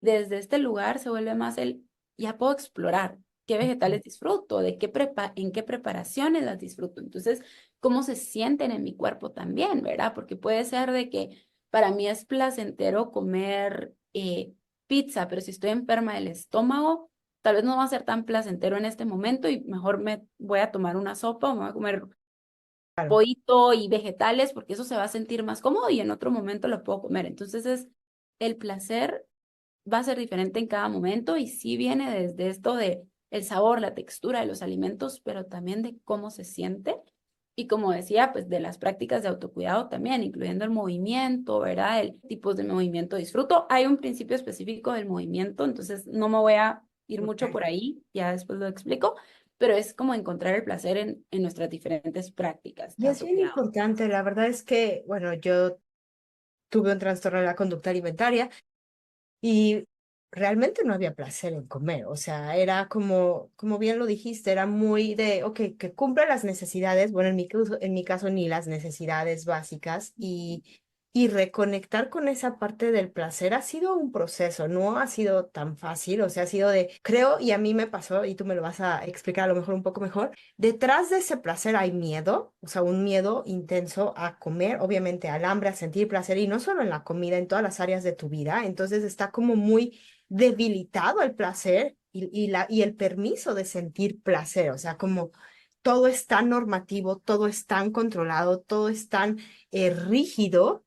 S2: Desde este lugar se vuelve más ya puedo explorar qué vegetales disfruto, en qué preparaciones las disfruto. Entonces, cómo se sienten en mi cuerpo también, ¿verdad? Porque puede ser de que para mí es placentero comer pizza, pero si estoy enferma del estómago, tal vez no va a ser tan placentero en este momento y mejor me voy a tomar una sopa o me voy a comer
S1: Claro.
S2: pollito y vegetales porque eso se va a sentir más cómodo y en otro momento lo puedo comer. Entonces es el placer va a ser diferente en cada momento y sí viene desde esto de el sabor, la textura de los alimentos, pero también de cómo se siente. Y como decía, pues de las prácticas de autocuidado también, incluyendo el movimiento, ¿verdad? El tipo de movimiento disfruto. Hay un principio específico del movimiento, entonces no me voy a ir mucho
S1: Ok.
S2: por ahí, ya después lo explico, pero es como encontrar el placer en nuestras diferentes prácticas
S1: Y
S2: de
S1: es bien
S2: autocuidado.
S1: importante, la verdad es que, bueno, yo tuve un trastorno de la conducta alimentaria y realmente no había placer en comer, o sea, era como bien lo dijiste, era muy de, ok, que cumpla las necesidades, bueno, en mi caso ni las necesidades básicas y reconectar con esa parte del placer ha sido un proceso, no ha sido tan fácil, o sea, ha sido de, creo, y a mí me pasó, y tú me lo vas a explicar a lo mejor un poco mejor, detrás de ese placer hay miedo, o sea, un miedo intenso a comer, obviamente al hambre, a sentir placer, y no solo en la comida, en todas las áreas de tu vida. Entonces está como muy debilitado el placer y el permiso de sentir placer, o sea, como todo es tan normativo, todo es tan controlado, todo es tan rígido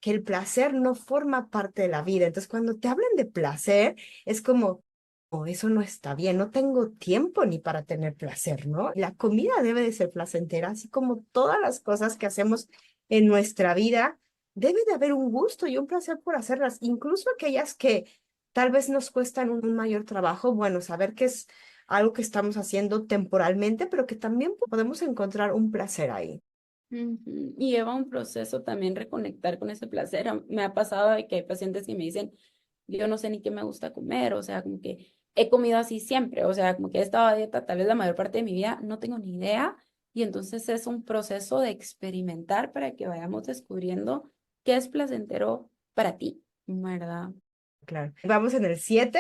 S1: que el placer no forma parte de la vida. Entonces, cuando te hablan de placer, es como, oh, eso no está bien, no tengo tiempo ni para tener placer, ¿no? La comida debe de ser placentera, así como todas las cosas que hacemos en nuestra vida, debe de haber un gusto y un placer por hacerlas, incluso aquellas que tal vez nos cuestan un mayor trabajo, bueno, saber que es algo que estamos haciendo temporalmente, pero que también podemos encontrar un placer ahí.
S2: Ujú. Y lleva un proceso también reconectar con ese placer. Me ha pasado de que hay pacientes que me dicen, yo no sé ni qué me gusta comer, o sea, como que he comido así siempre, o sea, como que he estado a dieta tal vez la mayor parte de mi vida, no tengo ni idea. Y entonces es un proceso de experimentar para que vayamos descubriendo qué es placentero para ti, ¿verdad?
S1: Claro. Vamos en el 7.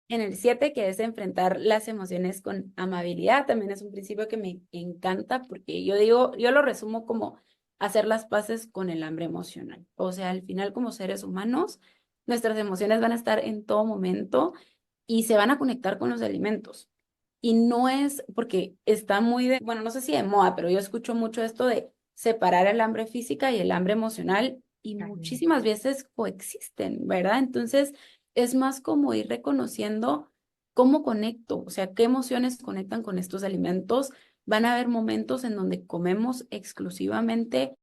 S2: En el 7 que es enfrentar las emociones con amabilidad, también es un principio que me encanta porque yo digo, yo lo resumo como hacer las paces con el hambre emocional. O sea, al final como seres humanos, nuestras emociones van a estar en todo momento y se van a conectar con los alimentos. Y no es porque está muy de, bueno, no sé si de moda, pero yo escucho mucho esto de separar el hambre física y el hambre emocional y muchísimas veces coexisten, ¿verdad? Entonces, es más como ir reconociendo cómo conecto, o sea, qué emociones conectan con estos alimentos. Van a haber momentos en donde comemos exclusivamente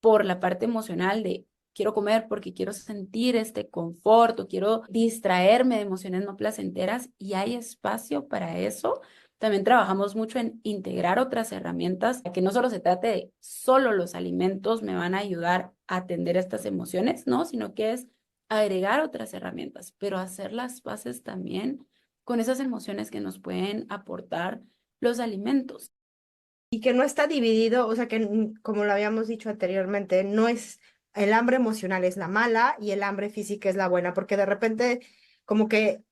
S2: por la parte emocional de quiero comer porque quiero sentir este confort o quiero distraerme de emociones no placenteras y hay espacio para eso. También trabajamos mucho en integrar otras herramientas, que no solo se trate de solo los alimentos me van a ayudar a atender estas emociones, ¿no? Sino que es agregar otras herramientas, pero hacer las paces también con esas emociones que nos pueden aportar los alimentos.
S1: Y que no está dividido, o sea que como lo habíamos dicho anteriormente, no es el hambre emocional es la mala y el hambre física es la buena, porque de repente como que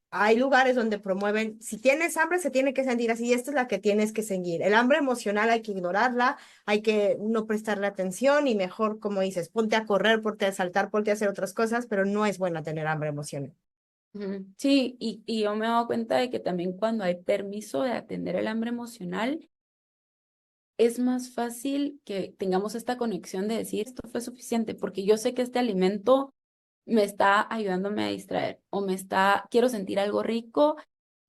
S1: hay lugares donde promueven, si tienes hambre se tiene que sentir así, y esta es la que tienes que seguir. El hambre emocional hay que ignorarla, hay que no prestarle atención y mejor, como dices, ponte a correr, ponte a saltar, ponte a hacer otras cosas, pero no es bueno tener hambre emocional.
S2: Ujú. Sí, y yo me he dado cuenta de que también cuando hay permiso de atender el hambre emocional, es más fácil que tengamos esta conexión de decir, esto fue suficiente, porque yo sé que este alimento me está ayudándome a distraer o quiero sentir algo rico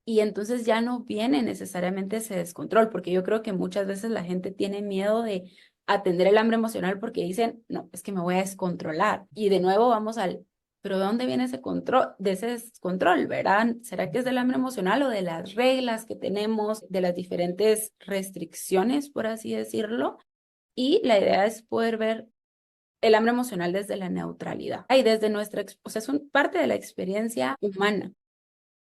S2: y entonces ya no viene necesariamente ese descontrol, porque yo creo que muchas veces la gente tiene miedo de atender el hambre emocional porque dicen, no, es que me voy a descontrolar. Y de nuevo vamos al, pero ¿de dónde viene ese control, de ese descontrol, verdad? ¿Será que es del hambre emocional o de las reglas que tenemos, de las diferentes restricciones, por así decirlo? Y la idea es poder ver el hambre emocional desde la neutralidad y desde o sea, son parte de la experiencia humana.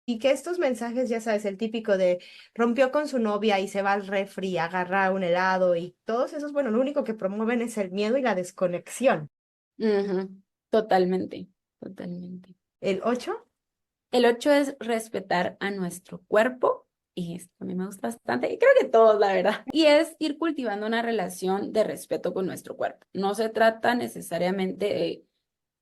S1: Y que estos mensajes, ya sabes, el típico de rompió con su novia y se va al refri, agarra un helado y todos esos, bueno, lo único que promueven es el miedo y la desconexión.
S2: Ujú. Totalmente, totalmente.
S1: El 8.
S2: El 8 es respetar a nuestro cuerpo, y esto a mí me gusta bastante, y creo que todos, la verdad, y es ir cultivando una relación de respeto con nuestro cuerpo. No se trata necesariamente de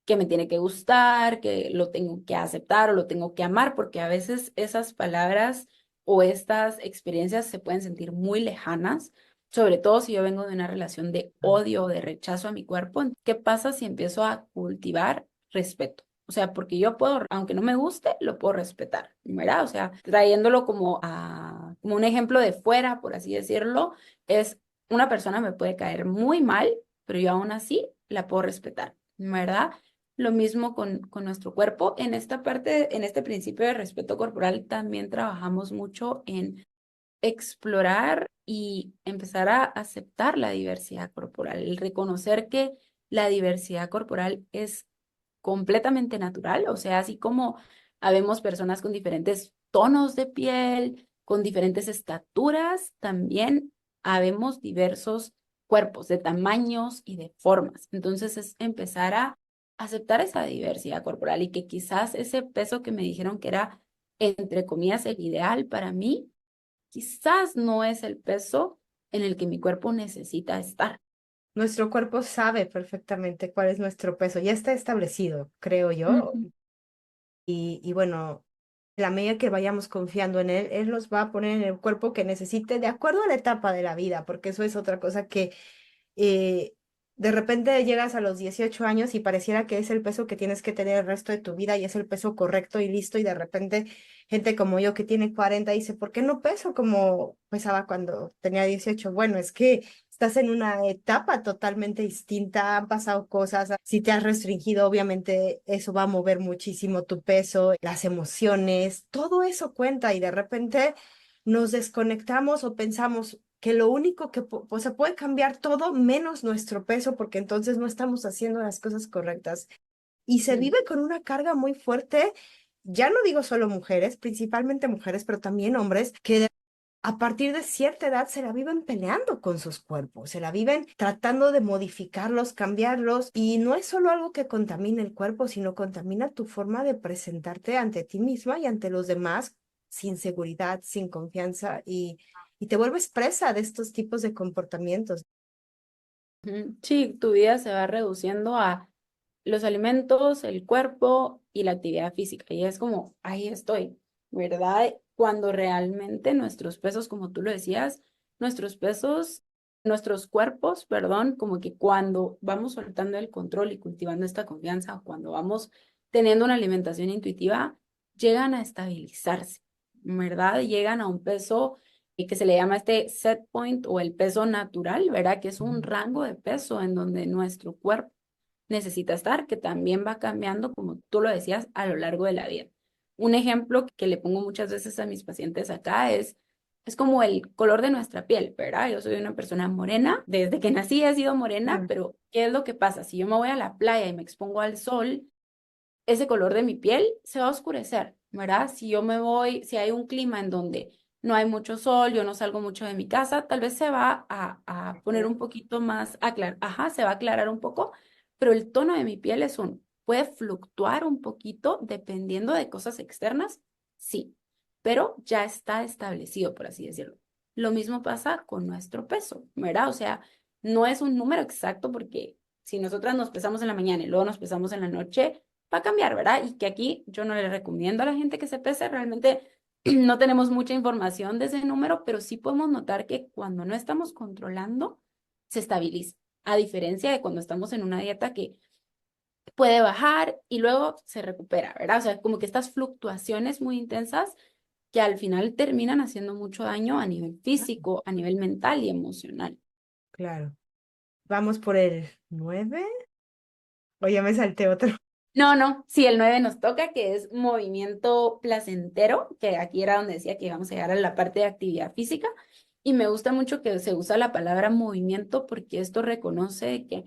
S2: que me tiene que gustar, que lo tengo que aceptar o lo tengo que amar, porque a veces esas palabras o estas experiencias se pueden sentir muy lejanas, sobre todo si yo vengo de una relación de odio o de rechazo a mi cuerpo. ¿Qué pasa si empiezo a cultivar respeto? O sea, porque yo puedo, aunque no me guste, lo puedo respetar, ¿verdad? O sea, trayéndolo como un ejemplo de fuera, por así decirlo, es una persona me puede caer muy mal, pero yo aún así la puedo respetar, ¿verdad? Lo mismo con nuestro cuerpo. En esta parte, en este principio de respeto corporal, también trabajamos mucho en explorar y empezar a aceptar la diversidad corporal, el reconocer que la diversidad corporal es completamente natural, o sea, así como habemos personas con diferentes tonos de piel, con diferentes estaturas, también habemos diversos cuerpos de tamaños y de formas. Entonces es empezar a aceptar esa diversidad corporal y que quizás ese peso que me dijeron que era, entre comillas, el ideal para mí, quizás no es el peso en el que mi cuerpo necesita estar.
S1: Nuestro cuerpo sabe perfectamente cuál es nuestro peso, ya está establecido, creo yo.
S2: Ujú.
S1: Y bueno, la medida que vayamos confiando en él, él nos va a poner en el cuerpo que necesite de acuerdo a la etapa de la vida, porque eso es otra cosa que eh, de repente llegas a los 18 años y pareciera que es el peso que tienes que tener el resto de tu vida y es el peso correcto y listo, y de repente gente como yo que tiene 40 dice, ¿por qué no peso como pesaba cuando tenía 18? Bueno, es que estás en una etapa totalmente distinta, han pasado cosas, si te has restringido, obviamente eso va a mover muchísimo tu peso, las emociones, todo eso cuenta y de repente nos desconectamos o pensamos, que lo único que pues, se puede cambiar todo menos nuestro peso, porque entonces no estamos haciendo las cosas correctas. Y se
S2: Mm.
S1: vive con una carga muy fuerte, ya no digo solo mujeres, principalmente mujeres, pero también hombres, que a partir de cierta edad se la viven peleando con sus cuerpos, se la viven tratando de modificarlos, cambiarlos, y no es solo algo que contamina el cuerpo, sino contamina tu forma de presentarte ante ti misma y ante los demás sin seguridad, sin confianza, y te vuelves presa de estos tipos de comportamientos.
S2: Ujú. Sí, tu vida se va reduciendo a los alimentos, el cuerpo y la actividad física. Y es como, ahí estoy, ¿verdad? Cuando realmente nuestros pesos, como tú lo decías, nuestros pesos, nuestros cuerpos, perdón, como que cuando vamos soltando el control y cultivando esta confianza, cuando vamos teniendo una alimentación intuitiva, llegan a estabilizarse, ¿verdad? Llegan a un peso y que se le llama este set point o el peso natural, ¿verdad? Que es un rango de peso en donde nuestro cuerpo necesita estar, que también va cambiando, como tú lo decías, a lo largo de la vida. Un ejemplo que le pongo muchas veces a mis pacientes acá es como el color de nuestra piel, ¿verdad? Yo soy una persona morena, desde que nací he sido morena,
S1: Mm.
S2: pero ¿qué es lo que pasa? Si yo me voy a la playa y me expongo al sol, ese color de mi piel se va a oscurecer, ¿verdad? Si yo me voy, si hay un clima en donde no hay mucho sol, yo no salgo mucho de mi casa, tal vez se va a poner un poquito más, ajá, se va a aclarar un poco, pero el tono de mi piel es puede fluctuar un poquito dependiendo de cosas externas, sí, pero ya está establecido, por así decirlo. Lo mismo pasa con nuestro peso, ¿verdad? O sea, no es un número exacto porque si nosotras nos pesamos en la mañana y luego nos pesamos en la noche, va a cambiar, ¿verdad? Y que aquí yo no le recomiendo a la gente que se pese, realmente no tenemos mucha información de ese número, pero sí podemos notar que cuando no estamos controlando, se estabiliza, a diferencia de cuando estamos en una dieta que puede bajar y luego se recupera, ¿verdad? O sea, como que estas fluctuaciones muy intensas que al final terminan haciendo mucho daño a nivel físico, a nivel mental y emocional.
S1: Claro. Vamos por el 9 o ya me salté otro.
S2: No, no, sí, el 9 nos toca, que es movimiento placentero, que aquí era donde decía que íbamos a llegar a la parte de actividad física. Y me gusta mucho que se usa la palabra movimiento porque esto reconoce que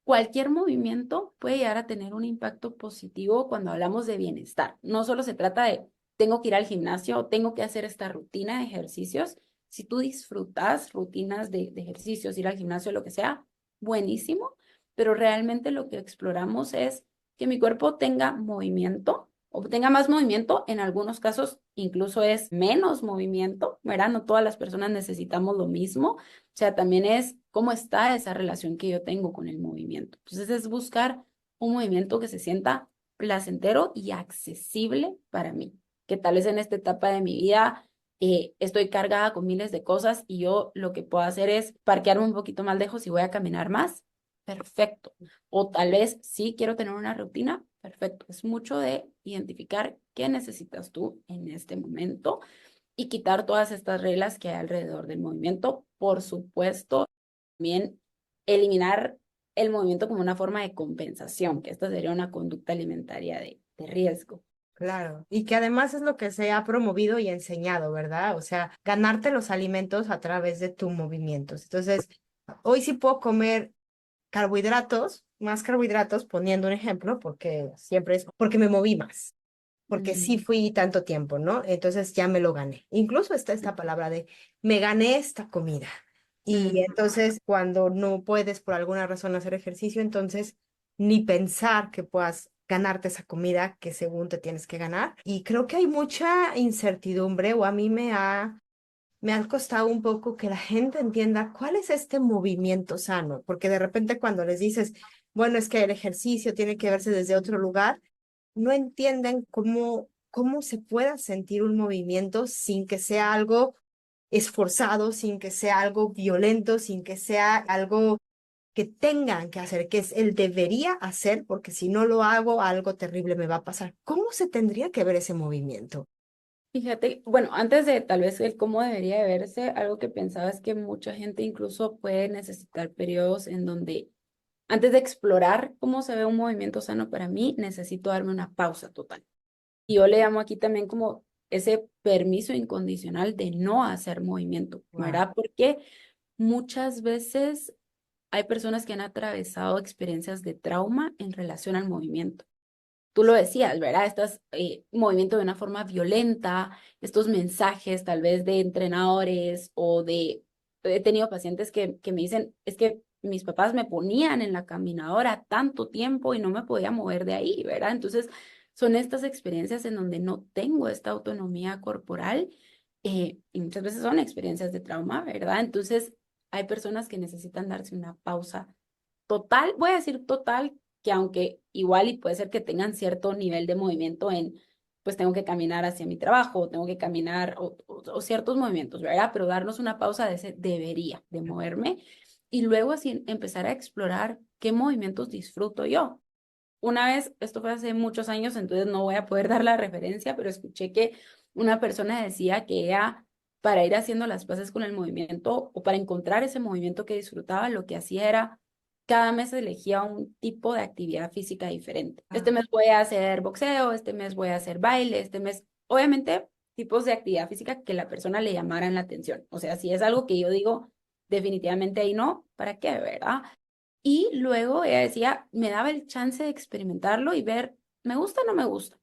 S2: cualquier movimiento puede llegar a tener un impacto positivo cuando hablamos de bienestar. No solo se trata de tengo que ir al gimnasio o tengo que hacer esta rutina de ejercicios. Si tú disfrutas rutinas de ejercicios, ir al gimnasio, lo que sea, buenísimo, pero realmente lo que exploramos es que mi cuerpo tenga movimiento o tenga más movimiento, en algunos casos incluso es menos movimiento, ¿verdad? No todas las personas necesitamos lo mismo, o sea, también es cómo está esa relación que yo tengo con el movimiento. Entonces es buscar un movimiento que se sienta placentero y accesible para mí, que tal vez en esta etapa de mi vida estoy cargada con miles de cosas y yo lo que puedo hacer es parquearme un poquito más lejos y voy a caminar más. Perfecto. O tal vez sí quiero tener una rutina. Perfecto. Es mucho de identificar qué necesitas tú en este momento y quitar todas estas reglas que hay alrededor del movimiento. Por supuesto, también eliminar el movimiento como una forma de compensación, que esta sería una conducta alimentaria de riesgo.
S1: Claro, y que además es lo que se ha promovido y enseñado, ¿verdad? O sea, ganarte los alimentos a través de tus movimientos. Entonces, hoy sí puedo comer carbohidratos, más carbohidratos, poniendo un ejemplo, porque siempre es porque me moví más, porque sí
S2: Mm,
S1: fui tanto tiempo, ¿no? Entonces ya me lo gané. Incluso está esta palabra de me gané esta comida. Y
S2: mm,
S1: entonces cuando no puedes por alguna razón hacer ejercicio, entonces ni pensar que puedas ganarte esa comida que según te tienes que ganar. Y creo que hay mucha incertidumbre o a mí me ha costado un poco que la gente entienda cuál es este movimiento sano, porque de repente cuando les dices, bueno, es que el ejercicio tiene que verse desde otro lugar, no entienden cómo se pueda sentir un movimiento sin que sea algo esforzado, sin que sea algo violento, sin que sea algo que tengan que hacer, que es el debería hacer, porque si no lo hago, algo terrible me va a pasar. ¿Cómo se tendría que ver ese movimiento?
S2: Fíjate, bueno, antes de tal vez el cómo debería de verse, algo que pensaba es que mucha gente incluso puede necesitar periodos en donde antes de explorar cómo se ve un movimiento sano para mí, necesito darme una pausa total. Y yo le llamo aquí también como ese permiso incondicional de no hacer movimiento,
S1: Wow.
S2: ¿verdad? Porque muchas veces hay personas que han atravesado experiencias de trauma en relación al movimiento. Tú lo decías, ¿verdad? Estás movimiento de una forma violenta, estos mensajes tal vez de entrenadores o de... He tenido pacientes que me dicen, es que mis papás me ponían en la caminadora tanto tiempo y no me podía mover de ahí, ¿verdad? Entonces, son estas experiencias en donde no tengo esta autonomía corporal y muchas veces son experiencias de trauma, ¿verdad? Entonces, hay personas que necesitan darse una pausa total, voy a decir total, que aunque igual y puede ser que tengan cierto nivel de movimiento en, pues tengo que caminar hacia mi trabajo, tengo que caminar o ciertos movimientos, ¿verdad? Pero darnos una pausa de ese debería, de moverme, y luego así empezar a explorar qué movimientos disfruto yo. Una vez, esto fue hace muchos años, entonces no voy a poder dar la referencia, pero escuché que una persona decía que ella, para ir haciendo las paces con el movimiento o para encontrar ese movimiento que disfrutaba, lo que hacía era cada mes elegía un tipo de actividad física diferente. Este
S1: Ah,
S2: mes voy a hacer boxeo, este mes voy a hacer baile, este mes, obviamente, tipos de actividad física que la persona le llamaran la atención. O sea, si es algo que yo digo, definitivamente ahí no, ¿para qué, verdad? Y luego ella decía, me daba el chance de experimentarlo y ver, ¿me gusta o no me gusta?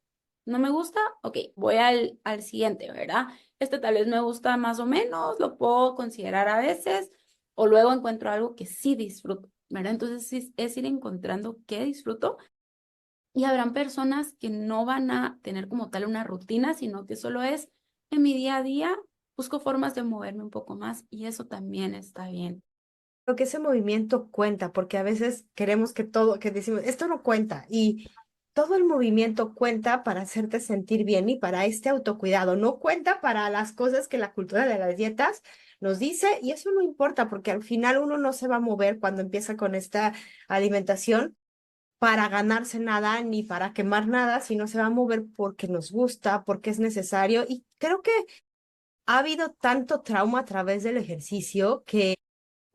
S2: ¿No me gusta? Ok, voy al siguiente, ¿verdad? Este tal vez me gusta más o menos, lo puedo considerar a veces, o luego encuentro algo que sí disfruto, ¿verdad? Entonces sí, es ir encontrando qué disfruto y habrán personas que no van a tener como tal una rutina, sino que solo es en mi día a día, busco formas de moverme un poco más y eso también está bien.
S1: creo que ese movimiento cuenta, porque a veces queremos que todo, que decimos, esto no cuenta, y todo el movimiento cuenta para hacerte sentir bien y para este autocuidado, no cuenta para las cosas que la cultura de las dietas nos dice, y eso no importa, porque al final uno no se va a mover cuando empieza con esta alimentación para ganarse nada ni para quemar nada, sino se va a mover porque nos gusta, porque es necesario, y creo que ha habido tanto trauma a través del ejercicio que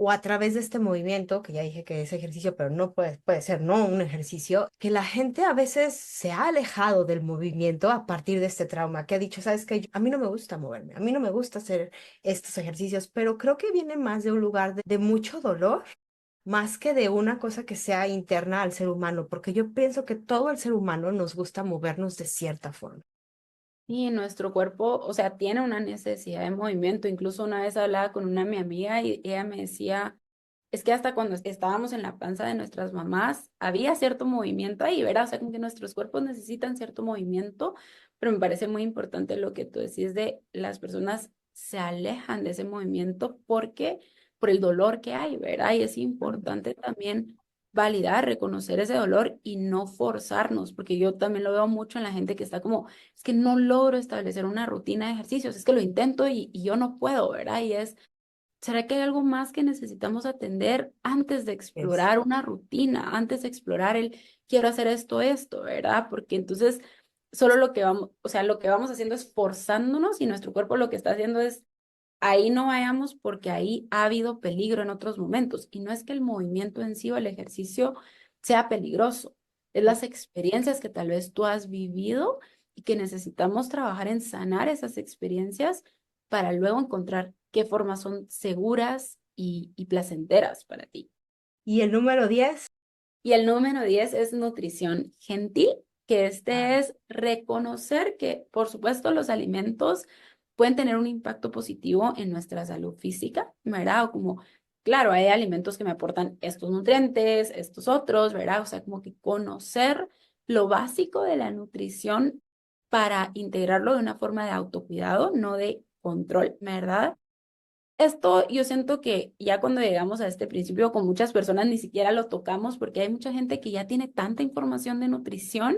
S1: o a través de este movimiento, que ya dije que es ejercicio, pero no puede ser no un ejercicio, que la gente a veces se ha alejado del movimiento a partir de este trauma, que ha dicho, sabes que a mí no me gusta moverme, a mí no me gusta hacer estos ejercicios, pero creo que viene más de un lugar de mucho dolor, más que de una cosa que sea interna al ser humano, porque yo pienso que todo el ser humano nos gusta movernos de cierta forma.
S2: Y nuestro cuerpo, o sea, tiene una necesidad de movimiento. Incluso una vez hablaba con una mi amiga y ella me decía, es que hasta cuando estábamos en la panza de nuestras mamás, había cierto movimiento ahí, ¿verdad? O sea, como que nuestros cuerpos necesitan cierto movimiento, pero me parece muy importante lo que tú decís de las personas se alejan de ese movimiento porque por el dolor que hay, ¿verdad? Y es importante también validar, reconocer ese dolor y no forzarnos, porque yo también lo veo mucho en la gente que está como, es que no logro establecer una rutina de ejercicios, es que lo intento y yo no puedo, ¿verdad? Y es, ¿será que hay algo más que necesitamos atender antes de
S1: Es,
S2: explorar una rutina, antes de explorar el quiero hacer esto, ¿verdad? Porque entonces solo lo que vamos, o sea, lo que vamos haciendo es forzándonos y nuestro cuerpo lo que está haciendo es ahí no vayamos porque ahí ha habido peligro en otros momentos. Y no es que el movimiento en sí o el ejercicio sea peligroso, es las experiencias que tal vez tú has vivido y que necesitamos trabajar en sanar esas experiencias para luego encontrar qué formas son seguras y placenteras para ti.
S1: y el número 10.
S2: Y el número 10 es nutrición gentil, que
S1: Ah,
S2: este es reconocer que, por supuesto, los alimentos pueden tener un impacto positivo en nuestra salud física, ¿verdad? O como, claro, hay alimentos que me aportan estos nutrientes, estos otros, ¿verdad? O sea, como que conocer lo básico de la nutrición para integrarlo de una forma de autocuidado, no de control, ¿verdad? Esto yo siento que ya cuando llegamos a este principio con muchas personas ni siquiera lo tocamos porque hay mucha gente que ya tiene tanta información de nutrición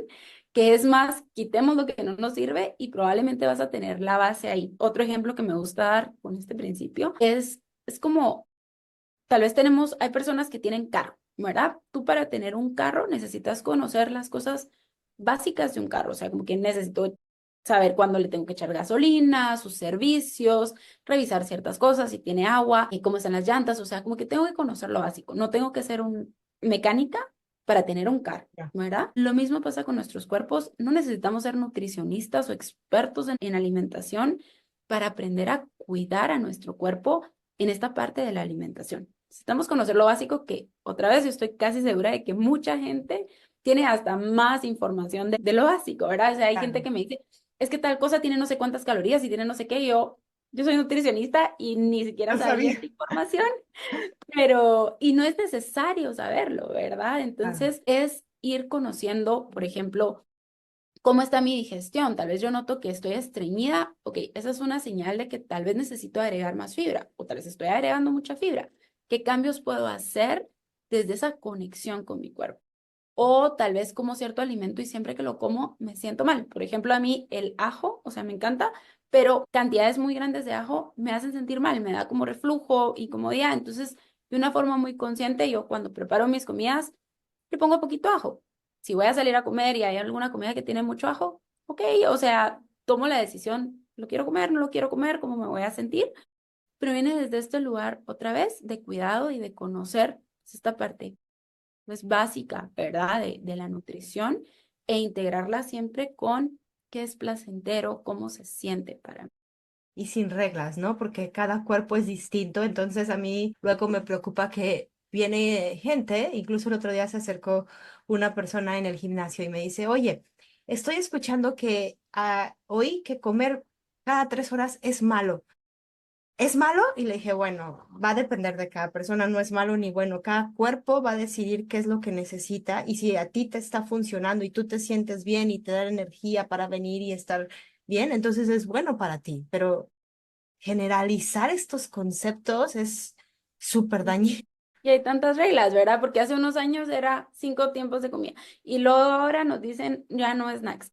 S2: que es más, quitemos lo que no nos sirve y probablemente vas a tener la base ahí. Otro ejemplo que me gusta dar con este principio es como, tal vez tenemos, hay personas que tienen carro, ¿verdad? Tú para tener un carro necesitas conocer las cosas básicas de un carro, o sea, como que necesito saber cuándo le tengo que echar gasolina, sus servicios, revisar ciertas cosas, si tiene agua y cómo están las llantas, o sea, como que tengo que conocer lo básico, no tengo que ser un mecánica, para tener un carro,
S1: Ya.
S2: ¿verdad? Lo mismo pasa con nuestros cuerpos. No necesitamos ser nutricionistas o expertos en alimentación para aprender a cuidar a nuestro cuerpo en esta parte de la alimentación. Necesitamos conocer lo básico que, otra vez, yo estoy casi segura de que mucha gente tiene hasta más información de lo básico, ¿verdad? O sea, hay gente
S1: Claro.
S2: que me dice, es que tal cosa tiene no sé cuántas calorías y tiene no sé qué, y yo soy nutricionista y ni siquiera
S1: No
S2: sabía
S1: sabía.
S2: esta información. Pero, y no es necesario saberlo, ¿verdad?
S1: Claro.
S2: Entonces es ir conociendo, por ejemplo, cómo está mi digestión. Tal vez yo noto que estoy estreñida. Ok, esa es una señal de que tal vez necesito agregar más fibra o tal vez estoy agregando mucha fibra. ¿Qué cambios puedo hacer desde esa conexión con mi cuerpo? O tal vez como cierto alimento y siempre que lo como me siento mal. Por ejemplo, a mí el ajo, o sea, me encanta, pero cantidades muy grandes de ajo me hacen sentir mal, me da como reflujo, incomodidad. Entonces, de una forma muy consciente, yo cuando preparo mis comidas, le pongo poquito ajo. Si voy a salir a comer y hay alguna comida que tiene mucho ajo, ok, o sea, tomo la decisión, lo quiero comer, no lo quiero comer, cómo me voy a sentir, pero viene desde este lugar otra vez de cuidado y de conocer esta parte pues básica, ¿verdad? De la nutrición e integrarla siempre con qué es placentero, cómo se siente para mí.
S1: Y sin reglas, ¿no? Porque cada cuerpo es distinto, entonces a mí luego me preocupa que viene gente, incluso el otro día se acercó una persona en el gimnasio y me dice, oye, estoy escuchando que oí que comer cada 3 horas es malo. ¿Es malo? Y le dije, bueno, va a depender de cada persona, no es malo ni bueno, cada cuerpo va a decidir qué es lo que necesita y si a ti te está funcionando y tú te sientes bien y te da energía para venir y estar bien, entonces es bueno para ti, pero generalizar estos conceptos es súper
S2: Ujú.
S1: dañino.
S2: Y hay tantas reglas, ¿verdad? Porque hace unos años era 5 tiempos de comida y luego ahora nos dicen ya no snacks.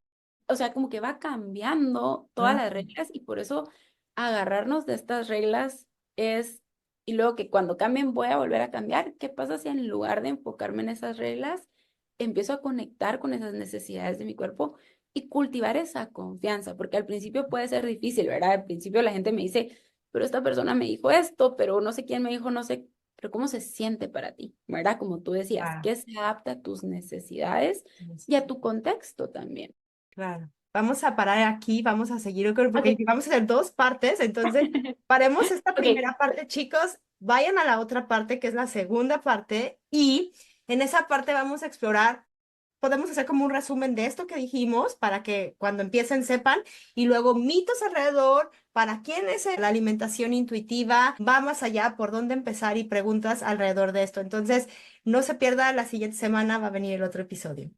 S2: O sea, como que va cambiando todas
S1: Ah,
S2: las reglas y por eso agarrarnos de estas reglas es, y luego que cuando cambien voy a volver a cambiar. ¿Qué pasa si en lugar de enfocarme en esas reglas, empiezo a conectar con esas necesidades de mi cuerpo y cultivar esa confianza? Porque al principio puede ser difícil, ¿verdad? Al principio la gente me dice, pero esta persona me dijo esto, pero no sé quién me dijo, no sé, pero cómo se siente para ti, ¿verdad? Como tú decías,
S1: ah,
S2: que se adapta a tus necesidades y a tu contexto también.
S1: claro. Vamos a parar aquí, vamos a seguir, yo creo, porque
S2: Ok.
S1: vamos a hacer 2 partes, entonces paremos esta
S2: Ok,
S1: primera parte, chicos, vayan a la otra parte, que es la segunda parte, y en esa parte vamos a explorar, podemos hacer como un resumen de esto que dijimos para que cuando empiecen sepan, y luego mitos alrededor, para quién es la alimentación intuitiva, va más allá, por dónde empezar y preguntas alrededor de esto. Entonces, no se pierda, la siguiente semana va a venir el otro episodio.